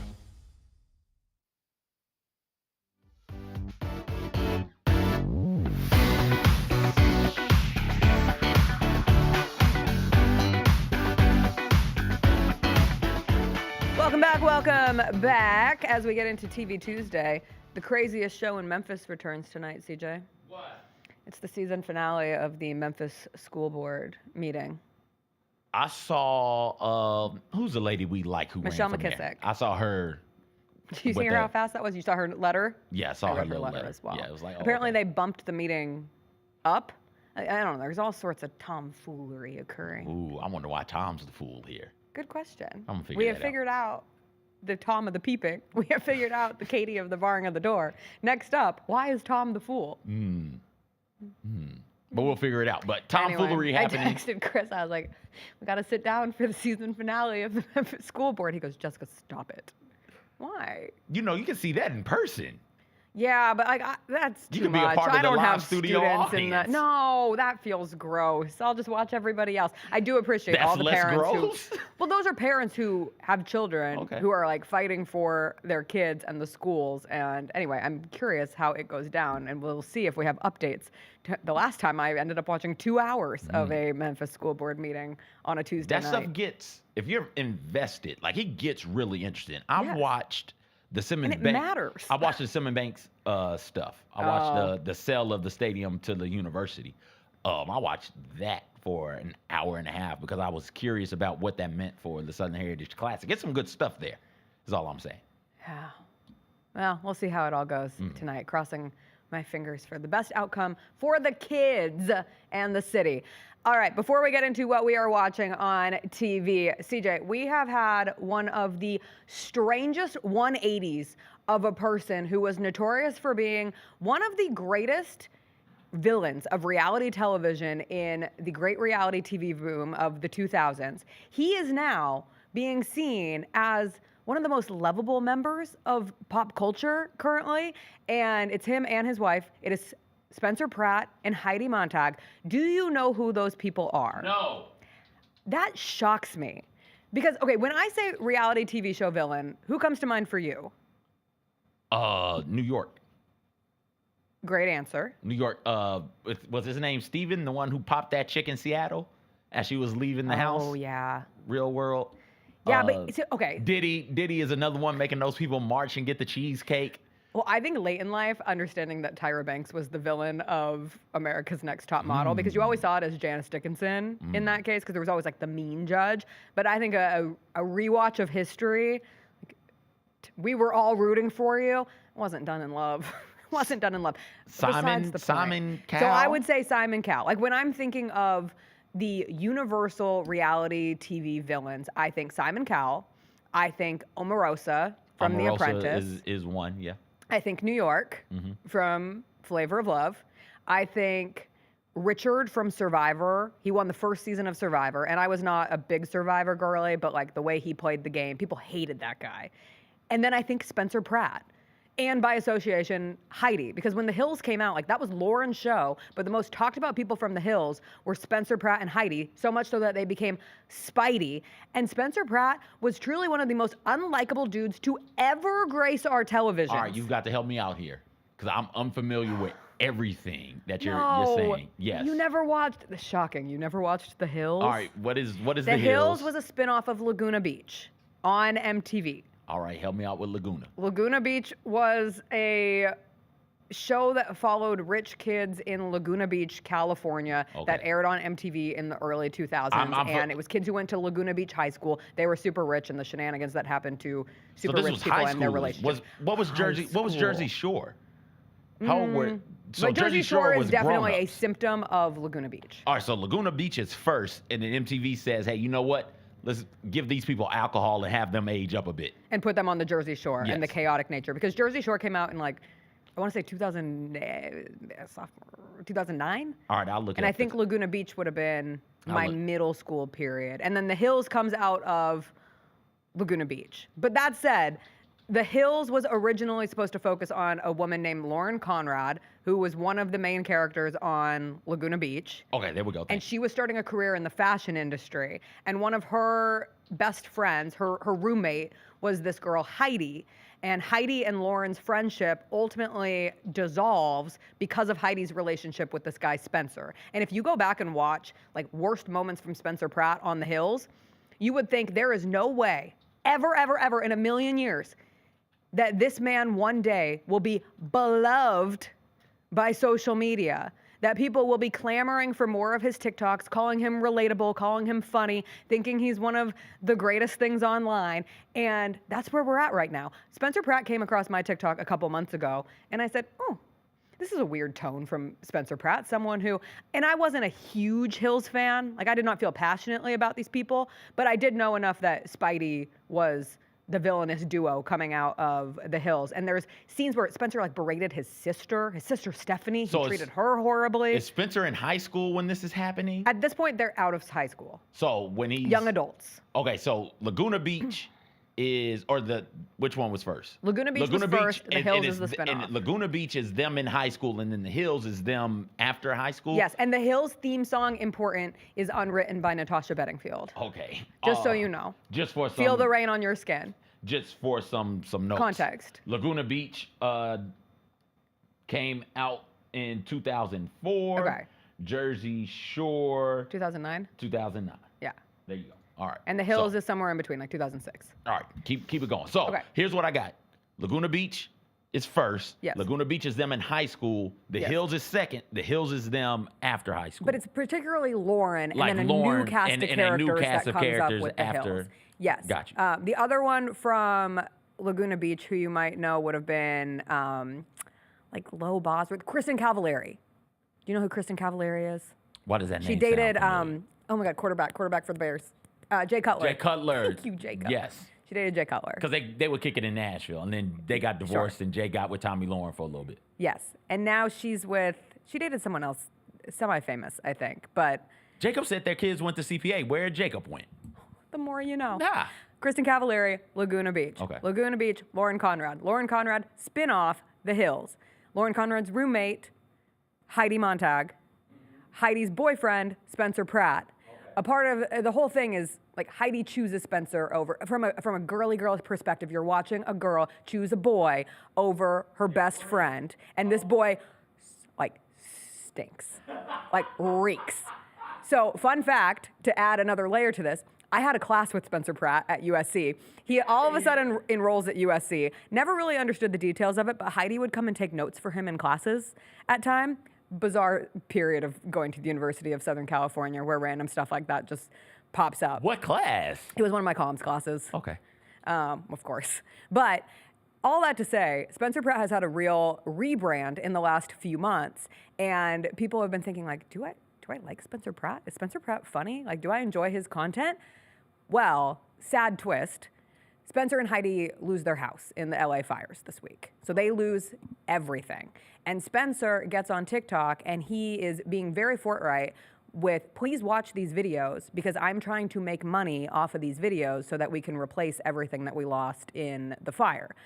Welcome back. As we get into TV Tuesday, the craziest show in Memphis returns tonight, CJ. What? It's the season finale of the Memphis School Board meeting. I saw, who's the lady we like who Michelle ran from McKissick. there? I saw her. Did you see how fast that was? You saw her letter? Yeah, I saw her read little letter as well. Yeah, it was like, apparently they bumped the meeting up. I don't know. There's all sorts of tomfoolery occurring. Ooh, I wonder why Tom's the fool here. Good question. I'm gonna figure We have that figured out the Tom of the peeping. We have figured out the Katie of the barring of the door. Next up, why is Tom the fool? But we'll figure it out. But tomfoolery happening. I texted Chris. I was like, we got to sit down for the season finale of the Memphis School Board. He goes, Jessica, stop it. Why? You know, you can see that in person. Yeah, but that's You too can be a much. part of I the don't live have studio students in the. audience. No, that feels gross. I'll just watch everybody else. I do appreciate That's all the less parents gross? who. Well, those are parents who have children who are like fighting for their kids and the schools. And anyway, I'm curious how it goes down, and we'll see if we have updates. The last time I ended up watching 2 hours of a Memphis School Board meeting on a Tuesday That night. stuff gets, if you're invested, like it gets really interesting. I've watched the Simmons And it Banks. matters. I watched the Simmons Banks stuff. I watched the sale of the stadium to the university. I watched that for an hour and a half because I was curious about what that meant for the Southern Heritage Classic. Get some good stuff there, is all I'm saying. Yeah. Well, we'll see how it all goes tonight. Crossing my fingers for the best outcome for the kids and the city. All right, before we get into what we are watching on TV, CJ, we have had one of the strangest 180s of a person who was notorious for being one of the greatest villains of reality television in the great reality TV boom of the 2000s. He is now being seen as one of the most lovable members of pop culture currently, and it's him and his wife. It is Spencer Pratt and Heidi Montag. Do you know who those people are? No. That shocks me. Because, okay, when I say reality TV show villain, who comes to mind for you? New York. Great answer. New York. Was his name Steven, the one who popped that chick in Seattle as she was leaving the house? Oh, yeah. Real world. Yeah, but, okay. Diddy is another one making those people march and get the cheesecake. Well, I think late in life, understanding that Tyra Banks was the villain of America's Next Top Model, because you always saw it as Janice Dickinson in that case, because there was always like the mean judge. But I think a rewatch of history, like, we were all rooting for you, wasn't done in love. Wasn't done in love. Simon Cowell? So I would say Simon Cowell. Like when I'm thinking of the universal reality TV villains, I think Simon Cowell. I think Omarosa from The Apprentice. is one, yeah. I think New York from Flavor of Love. I think Richard from Survivor. He won the first season of Survivor, and I was not a big Survivor girly, but like the way he played the game, people hated that guy. And then I think Spencer Pratt. And by association, Heidi, because when The Hills came out, like that was Lauren's show, but the most talked about people from The Hills were Spencer Pratt and Heidi, so much so that they became Spidey. And Spencer Pratt was truly one of the most unlikable dudes to ever grace our television. All right, you've got to help me out here, because I'm unfamiliar with everything that you're saying. Yes. You never watched, shocking, you never watched The Hills? All right, what is The Hills? The Hills was a spinoff of Laguna Beach on MTV. All right, help me out with Laguna. Laguna Beach was a show that followed rich kids in Laguna Beach, California, that aired on MTV in the early 2000s. And it was kids who went to Laguna Beach High School. They were super rich, and the shenanigans that happened to super rich people and their relationships. What was Jersey Shore? How old were? So but Jersey Shore is definitely a symptom of Laguna Beach. All right, so Laguna Beach is first, and then MTV says, hey, you know what? Let's give these people alcohol and have them age up a bit. And put them on the Jersey Shore and the chaotic nature. Because Jersey Shore came out in I want to say 2009? All right, I'll look And I think Laguna Beach would have been my middle school period. And then The Hills comes out of Laguna Beach. But that said, The Hills was originally supposed to focus on a woman named Lauren Conrad, who was one of the main characters on Laguna Beach. Okay, there we go. And she was starting a career in the fashion industry. And one of her best friends, her roommate, was this girl, Heidi. And Heidi and Lauren's friendship ultimately dissolves because of Heidi's relationship with this guy, Spencer. And if you go back and watch worst moments from Spencer Pratt on The Hills, you would think there is no way, ever, ever, ever in a million years, that this man one day will be beloved by social media, that people will be clamoring for more of his TikToks, calling him relatable, calling him funny, thinking he's one of the greatest things online. And that's where we're at right now. Spencer Pratt came across my TikTok a couple months ago, and I said, oh, this is a weird tone from Spencer Pratt, someone who, and I wasn't a huge Hills fan. I did not feel passionately about these people, but I did know enough that Spidey was the villainous duo coming out of The Hills. And there's scenes where Spencer berated his sister Stephanie. He treated her horribly. Is Spencer in high school when this is happening? At this point, they're out of high school. So when he's young adults. Okay, so Laguna Beach which one was first? Laguna Beach was first, The Hills is the spinoff. And Laguna Beach is them in high school, and then The Hills is them after high school? Yes, and The Hills theme song, important, is unwritten by Natasha Bedingfield. Okay. Just so you know. Just for some... Feel the rain on your skin. Just for some notes. Context. Laguna Beach came out in 2004. Okay. Jersey Shore... 2009? 2009. Yeah. There you go. All right. And The Hills is somewhere in between, 2006. All right, keep it going. So here's what I got. Laguna Beach is first. Yes. Laguna Beach is them in high school. The Hills is second. The Hills is them after high school. But it's particularly Lauren and then a new cast of characters that comes up with The Hills. Yes. Gotcha. The other one from Laguna Beach, who you might know, would have been Low Bosworth, Kristen Cavallari. Do you know who Kristen Cavallari is? What does that name She dated, oh my God, quarterback for the Bears. Jay Cutler. Jay Cutler. Thank you, Jay Cutler. Yes. She dated Jay Cutler. Because they would kick it in Nashville, and then they got divorced, and Jay got with Tommy Lauren for a little bit. Yes. And now she dated someone else, semi-famous, I think. But Jacob said their kids went to CPA. Where Jacob went? The more you know. Nah. Kristen Cavallari, Laguna Beach. Okay. Laguna Beach, Lauren Conrad. Lauren Conrad, spin-off, The Hills. Lauren Conrad's roommate, Heidi Montag. Heidi's boyfriend, Spencer Pratt. A part of the whole thing is Heidi chooses Spencer over from a girly girl perspective. You're watching a girl choose a boy over her best friend, and this boy stinks, reeks. So fun fact, to add another layer to this, I had a class with Spencer Pratt at USC. He all of a sudden enrolls at USC. Never really understood the details of it, but Heidi would come and take notes for him in classes at time. Bizarre period of going to the University of Southern California where random stuff like that just pops up. What class? It was one of my comms classes. Okay. Of course. But all that to say, Spencer Pratt has had a real rebrand in the last few months, and people have been thinking do I like Spencer Pratt? Is Spencer Pratt funny? Do I enjoy his content? Well, sad twist. Spencer and Heidi lose their house in the LA fires this week. So they lose everything. And Spencer gets on TikTok and he is being very forthright with, please watch these videos because I'm trying to make money off of these videos so that we can replace everything that we lost in the fire.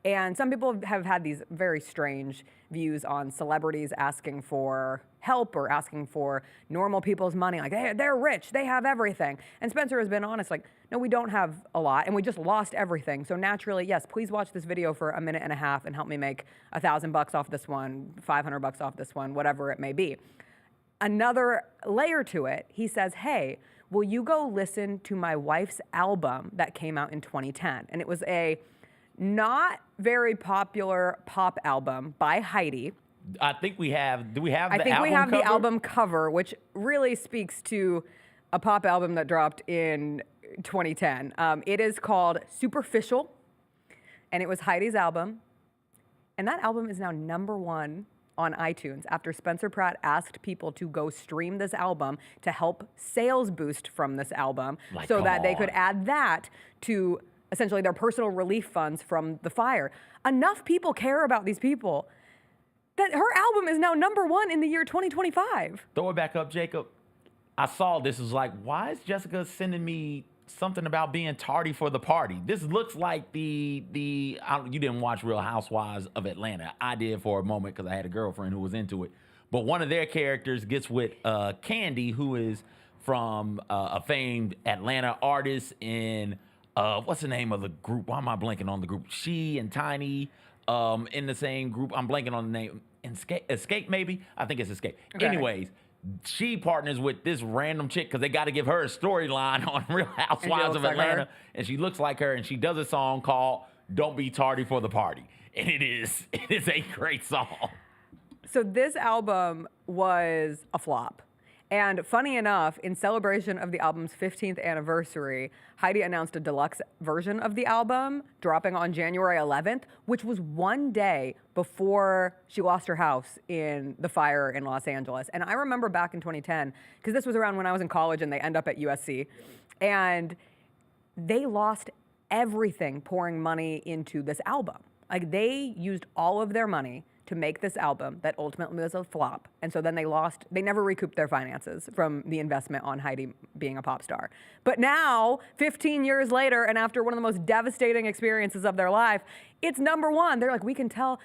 And some people have had these very strange views on celebrities asking for help or asking for normal people's money. Hey, they're rich, they have everything. And Spencer has been honest, no, we don't have a lot and we just lost everything. So naturally, yes, please watch this video for a minute and a half and help me make $1,000 off this one, $500 off this one, whatever it may be. Another layer to it, he says, hey, will you go listen to my wife's album that came out in 2010? And it was a not very popular pop album by Heidi. I think we have. Do we have? I the think album we have cover? the album cover, which really speaks to a pop album that dropped in 2010. It is called Superficial, and it was Heidi's album. And that album is now #1 on iTunes after Spencer Pratt asked people to go stream this album to help sales boost from this album so that they could add that to essentially their personal relief funds from the fire. Enough people care about these people that her album is now #1 in the year 2025. Throw it back up, Jacob. I saw this. Was like, why is Jessica sending me something about being tardy for the party? This looks like you didn't watch Real Housewives of Atlanta. I did for a moment because I had a girlfriend who was into it. But one of their characters gets with Candy, who is from a famed Atlanta artist in, what's the name of the group? Why am I blanking on the group? She and Tiny in the same group. I'm blanking on the name. Escape, maybe? I think it's Escape. Okay. Anyways, she partners with this random chick because they got to give her a storyline on Real Housewives of Atlanta. And she looks like her, and she does a song called Don't Be Tardy for the Party. And it is a great song. So this album was a flop. And funny enough, in celebration of the album's 15th anniversary, Heidi announced a deluxe version of the album dropping on January 11th, which was one day before she lost her house in the fire in Los Angeles. And I remember back in 2010, because this was around when I was in college and they end up at USC, and they lost everything pouring money into this album. Like, they used all of their money to make this album that ultimately was a flop. And so then they never recouped their finances from the investment on Heidi being a pop star. But now, 15 years later, and after one of the most devastating experiences of their life, it's #1. They're like, we can tell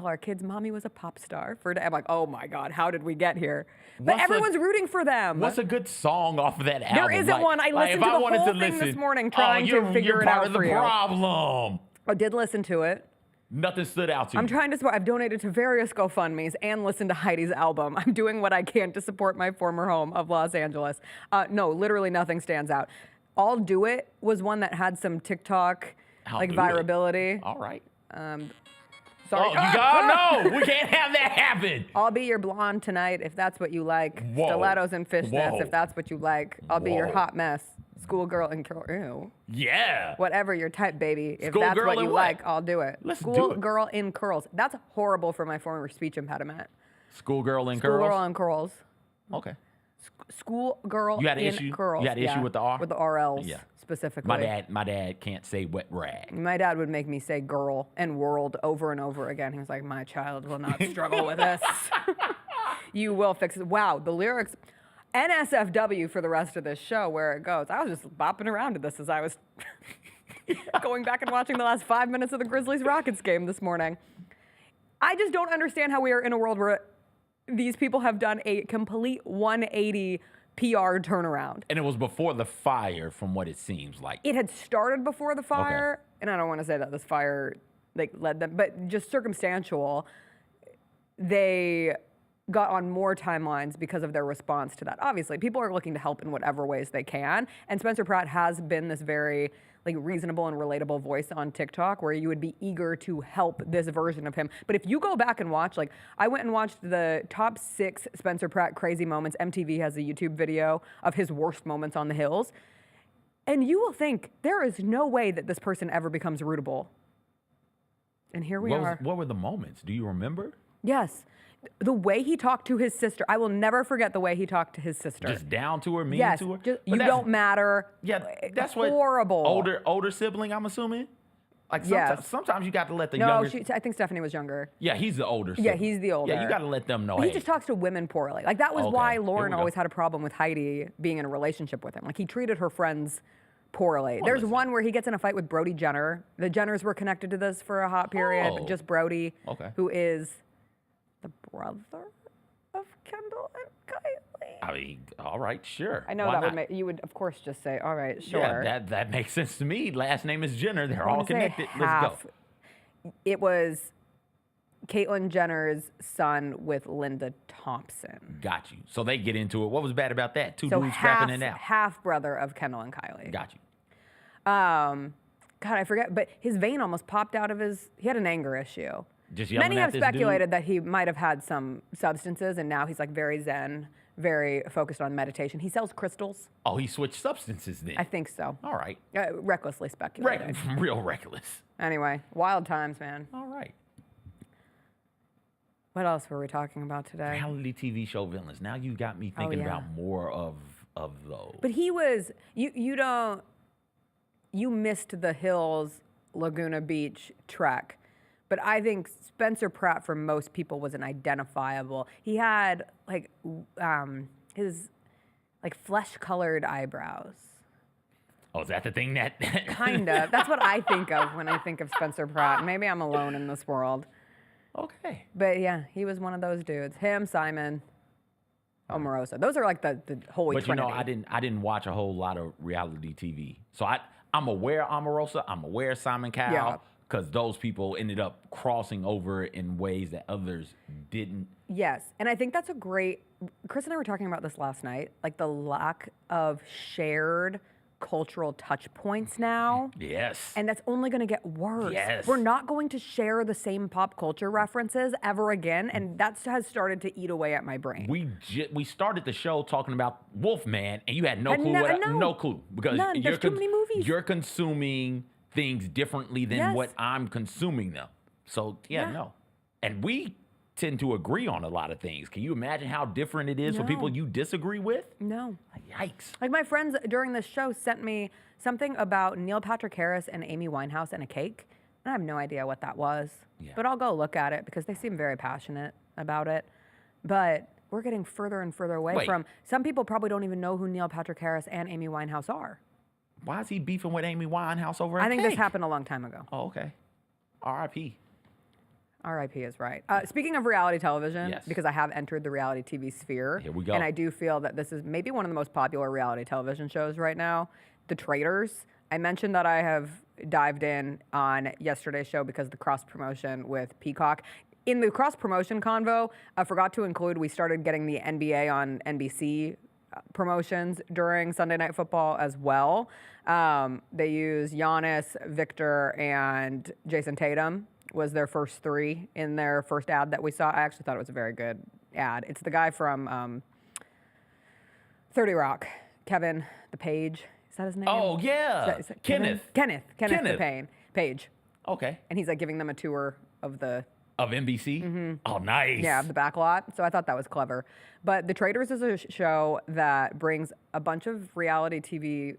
our kids mommy was a pop star. I'm like, oh my God, how did we get here? But everyone's rooting for them. What's a good song off of that album? There isn't one. I listened to the whole thing this morning trying to figure it out for you. You're part of the problem. I did listen to it. Nothing stood out to you. I'm trying to support. I've donated to various GoFundMes and listened to Heidi's album. I'm doing what I can to support my former home of Los Angeles. No, literally nothing stands out. I'll Do It was one that had some TikTok virability. All right. Sorry. Oh, you gotta know. We can't have that happen. I'll be your blonde tonight if that's what you like. Whoa. Stilettos and fishnets Whoa. if that's what you like. I'll be your Whoa. hot mess. Schoolgirl and ew. Yeah. Whatever your type, baby. If Schoolgirl that's what in you what? like, I'll do it. Let's do it. Schoolgirl in curls. That's horrible for my former speech impediment. Schoolgirl in curls? Schoolgirl in curls. Okay. Schoolgirl You had an in issue? curls. You had an issue with the R? With the RLs Yeah. specifically. My dad can't say wet rag. My dad would make me say girl and world over and over again. He was like, my child will not struggle with this. You will fix it. Wow, the lyrics. NSFW for the rest of this show, where it goes. I was just bopping around to this as I was going back and watching the last 5 minutes of the Grizzlies-Rockets game this morning. I just don't understand how we are in a world where these people have done a complete 180 PR turnaround. And it was before the fire, from what it seems like. It had started before the fire, and I don't want to say that this fire led them, but just circumstantial. They got on more timelines because of their response to that. Obviously, people are looking to help in whatever ways they can, and Spencer Pratt has been this very reasonable and relatable voice on TikTok where you would be eager to help this version of him. But if you go back and watch, I went and watched the top 6 Spencer Pratt crazy moments. MTV has a YouTube video of his worst moments on the hills, and you will think there is no way that this person ever becomes rootable. And here we are. What were the moments? Do you remember? Yes. The way he talked to his sister. I will never forget the way he talked to his sister. Just down to her, mean yes, to her? You don't matter. Yeah, that's horrible. What older sibling, I'm assuming? Sometimes you got to let the younger... No, I think Stephanie was younger. Yeah, he's the older sibling. Yeah, he's the older. Yeah, you got to let them know, He just talks to women poorly. That was why Lauren we go. always had a problem with Heidi being in a relationship with him. He treated her friends poorly. There's one where he gets in a fight with Brody Jenner. The Jenners were connected to this for a hot period, but just Brody, who is the brother of Kendall and Kylie. I mean, all right, sure. I know Why that would not? make you would of course just say, all right, sure. Yeah, that makes sense to me. Last name is Jenner. They're all connected. Let's go. It was Caitlyn Jenner's son with Linda Thompson. Got you. So they get into it. What was bad about that? Two So dudes scrapping it out. half brother of Kendall and Kylie. Got you. God, I forget, but his vein almost popped out of he had an anger issue. Just yelling Many at have this speculated dude? that he might have had some substances, and now he's like very zen, very focused on meditation. He sells crystals. Oh, he switched substances then. I think so. All right. Recklessly speculated. Real reckless. Anyway, wild times, man. All right. What else were we talking about today? Reality TV show villains. Now you got me thinking about more of those. But he was you missed the Hills Laguna Beach trek. But I think Spencer Pratt for most people was an identifiable. He had his flesh-colored eyebrows. Oh, is that the thing that Kind of. That's what I think of when I think of Spencer Pratt. Maybe I'm alone in this world. Okay. But yeah, he was one of those dudes. Him, Simon, Omarosa. Those are like the holy But trinity. you know, I didn't watch a whole lot of reality TV. So I'm aware of Omarosa, I'm aware of Simon Cowell. Yeah. Because those people ended up crossing over in ways that others didn't. Yes, and I think that's a great. Chris and I were talking about this last night, like the lack of shared cultural touch points now. Yes. And that's only going to get worse. Yes. We're not going to share the same pop culture references ever again, and that has started to eat away at my brain. We started the show talking about Wolfman, and you had no clue. No. No clue because None. There's too many movies. You're consuming things differently than Yes. what I'm consuming them. So no. And we tend to agree on a lot of things. Can you imagine how different it is for people you disagree with? No. Yikes. Like my friends during this show sent me something about Neil Patrick Harris and Amy Winehouse and a cake. And I have no idea what that was. Yeah. But I'll go look at it because they seem very passionate about it. But we're getting further and further away from. Some people probably don't even know who Neil Patrick Harris and Amy Winehouse are. Why is he beefing with Amy Winehouse over a I think cake? this happened a long time ago. Oh, okay. R.I.P. R.I.P. is right. Speaking of reality television, Yes. because I have entered the reality TV sphere. Here we go. And I do feel that this is maybe one of the most popular reality television shows right now, The Traitors. I mentioned that I have dived in on yesterday's show because of the cross-promotion with Peacock. In the cross-promotion convo, I forgot to include we started getting the NBA on NBC promotions during Sunday Night Football as well. They use Giannis, Victor, and Jason Tatum was their first three in their first ad that we saw. I actually thought it was a very good ad. It's the guy from 30 Rock, Kevin the Page. Is that his name? Oh, yeah. Is that Kenneth. Kenneth the Page. Okay. And he's like giving them a tour of the Of NBC? Oh, nice. yeah, the back lot. So I thought that was clever. But The Traitors is a show that brings a bunch of reality TV,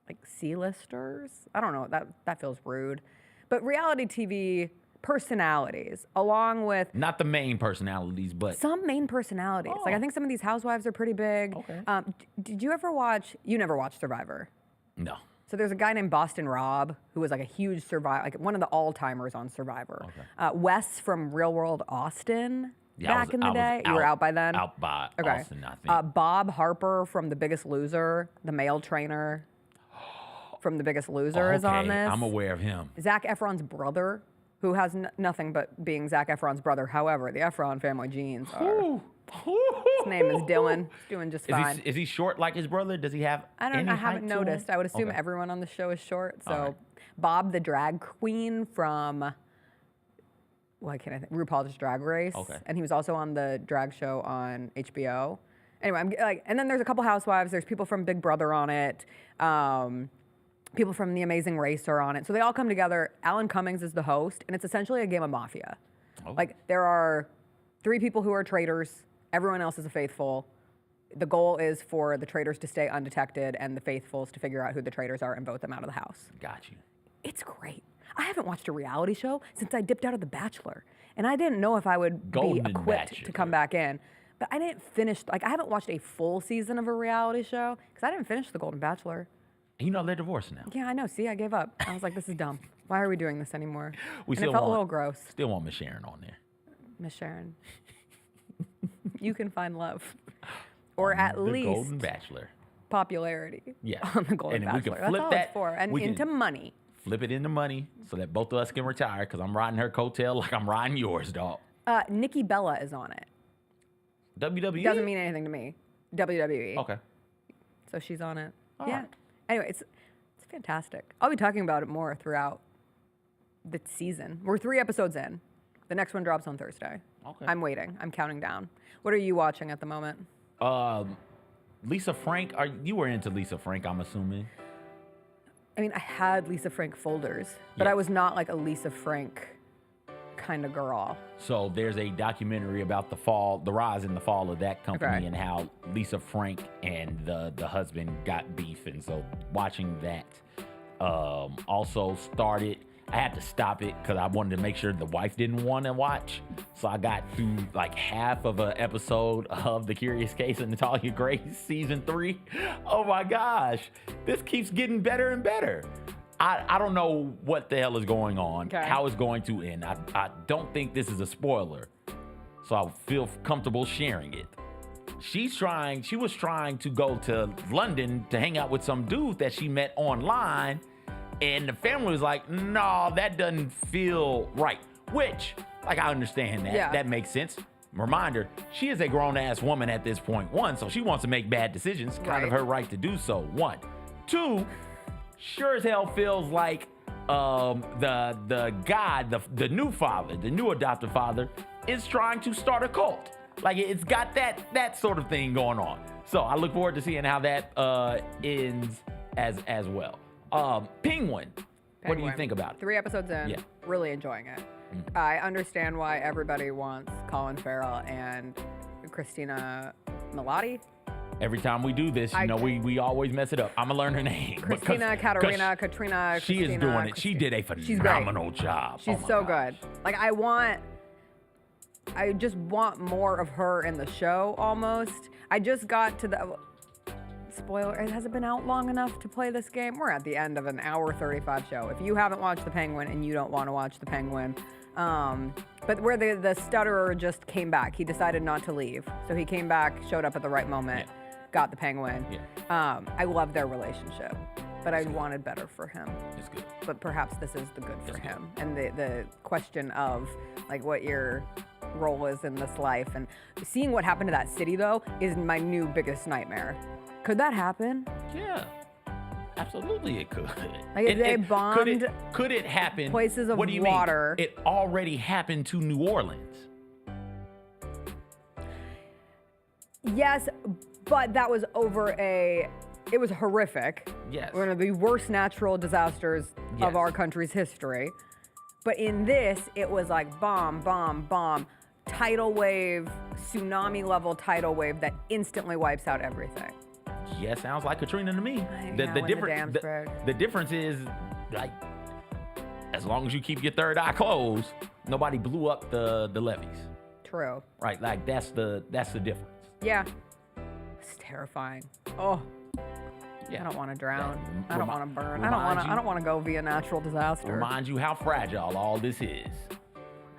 like C-listers. I don't know, that feels rude. But reality TV personalities, along with Not the main personalities, but some main personalities. Like I think some of these housewives are pretty big. Okay. Did you ever watch? You never watched Survivor. no. So there's a guy named Boston Rob who was like a huge Survivor, like one of the all-timers on Survivor. Okay. Wes from Real World Austin Yeah, back in the day. You were out by then? Out by Okay. Austin, I think. Bob Harper from The Biggest Loser, the male trainer from The Biggest Loser is on Okay, this. I'm aware of him. Zac Efron's brother, who has nothing but being Zac Efron's brother. However, the Efron family genes are. His name is Dylan. He's doing just fine. Is he short like his brother? Does he have I any haven't height to him? noticed. I would assume Okay. everyone on the show is short. So, All right. Bob the drag queen from, why can't I think? RuPaul's Drag Race. Okay. And he was also on the drag show on HBO. Anyway, I'm like, and then there's a couple housewives. There's people from Big Brother on it. People from The Amazing Race are on it. So they all come together. Alan Cummings is the host, and it's essentially a game of Mafia. Oh. Like there are 3 people who are traitors. Everyone else is a faithful. The goal is for the traitors to stay undetected and the faithfuls to figure out who the traitors are and vote them out of the house. Got you. It's great. I haven't watched a reality show since I dipped out of The Bachelor. And I didn't know if I would Golden be equipped Bachelor. to come back in. But I didn't finish, like I haven't watched a full season of a reality show because I didn't finish The Golden Bachelor. You know they're divorced now. Yeah, I know. See, I gave up. I was like, this is dumb. Why are we doing this anymore? We And still it felt want, a little gross. Still want Miss Sharon on there. Miss Sharon. You can find love. Or On at the least Golden Bachelor. popularity Yeah. on the Golden And then we Bachelor. can That's flip all that. it's for. And We can into money. Flip it into money so that both of us can retire because I'm riding her coattail like I'm riding yours, dog. Nikki Bella is on it. WWE? Doesn't mean anything to me. WWE. Okay. So she's on it. All yeah. right. Anyway, it's fantastic. I'll be talking about it more throughout the season. We're 3 episodes in. The next one drops on Thursday. Okay. I'm waiting. I'm counting down. What are you watching at the moment? Lisa Frank. You were into Lisa Frank, I'm assuming. I mean, I had Lisa Frank folders, but I was not like a Lisa Frank kind of girl. So there's a documentary about the rise and the fall of that company and how Lisa Frank and the husband got beef. And so watching that also started. I had to stop it because I wanted to make sure the wife didn't want to watch. So I got through like half of an episode of The Curious Case of Natalia Grace season 3. Oh my gosh, this keeps getting better and better. I don't know what the hell is going on, how it's going to end. I don't think this is a spoiler, so I feel comfortable sharing it. She was trying to go to London to hang out with some dude that she met online. And the family was like, no, that doesn't feel right. Which, like, I understand that. Yeah. That makes sense. Reminder, she is a grown-ass woman at this point. 1, so she wants to make bad decisions. Kind of her right to do so. 1. 2, sure as hell feels like the guy, the new father, the new adoptive father, is trying to start a cult. Like, it's got that sort of thing going on. So I look forward to seeing how that ends as well. Penguin. What do you think about it? 3 episodes in, really enjoying it. I understand why everybody wants Colin Farrell and Christina Milioti. Every time we do this, we always mess it up. I'm gonna learn her name. Katrina, she is doing it. She did a phenomenal job. She's so good. Like, I just want more of her in the show almost. I just got to the spoiler, it hasn't been out long enough to play this game. We're at the end of an hour 35 show. If you haven't watched The Penguin and you don't want to watch The Penguin, but where the stutterer just came back. He decided not to leave. So he came back, showed up at the right moment, got the penguin. I love their relationship, but I wanted better for him. It's good. But perhaps this is the good for him. And the question of like what your role is in this life, and seeing what happened to that city though is my new biggest nightmare. Could that happen? Yeah, absolutely it could. Like if they bombed could it happen? Places of what do you water. Mean? It already happened to New Orleans. Yes, but that was it was horrific. Yes. One of the worst natural disasters of our country's history. But in this, it was like bomb, bomb, bomb, tidal wave, tsunami level tidal wave that instantly wipes out everything. Yeah, sounds like Katrina to me. The difference is, like, as long as you keep your third eye closed, nobody blew up the levees. True. Right, like that's the difference. Yeah. It's terrifying. Oh. Yeah. I don't want to drown. I don't want to burn. I don't want to go via natural disaster. Remind you how fragile all this is.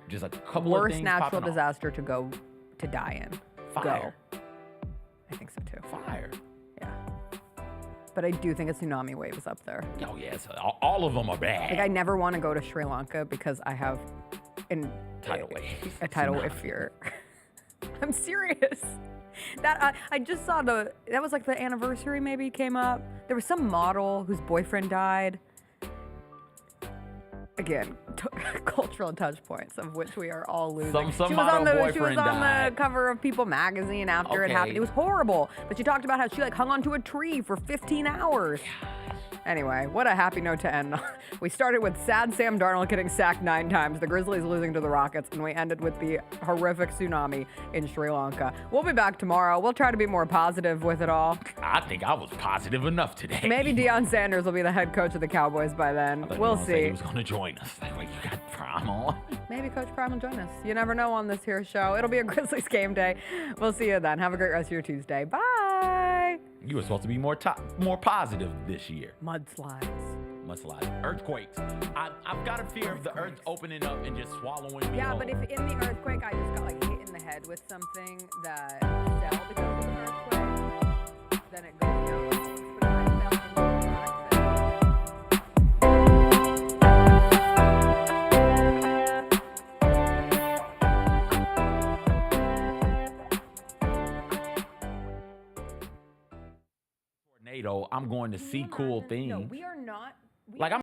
Just a couple of things. Worst natural disaster to go to die in. Fire. Go. I think so too. Fire. Yeah. But I do think a tsunami wave is up there. Oh yes, all of them are bad. Like I never want to go to Sri Lanka because I have a tidal wave fear. I'm serious. That I just saw that was like the anniversary maybe came up. There was some model whose boyfriend died. Again, cultural touch points of which we are all losing. Some she was on the cover of People magazine after it happened. It was horrible. But she talked about how she like hung onto a tree for 15 hours. Anyway, what a happy note to end on. We started with sad Sam Darnold getting sacked 9 times, the Grizzlies losing to the Rockets, and we ended with the horrific tsunami in Sri Lanka. We'll be back tomorrow. We'll try to be more positive with it all. I think I was positive enough today. Maybe Deion Sanders will be the head coach of the Cowboys by then. We'll see. He was going to join us. Like, you got Prime on. Maybe Coach Prime will join us. You never know on this here show. It'll be a Grizzlies game day. We'll see you then. Have a great rest of your Tuesday. Bye. You were supposed to be more positive this year. Mudslides. Earthquakes. I've got a fear of the earth opening up and just swallowing me whole. But if in the earthquake I just got like hit in the head with something that fell because of the earthquake, then it goes down. But if I fell into the tornado, I'm going to see cool things. No, we are not. Like I'm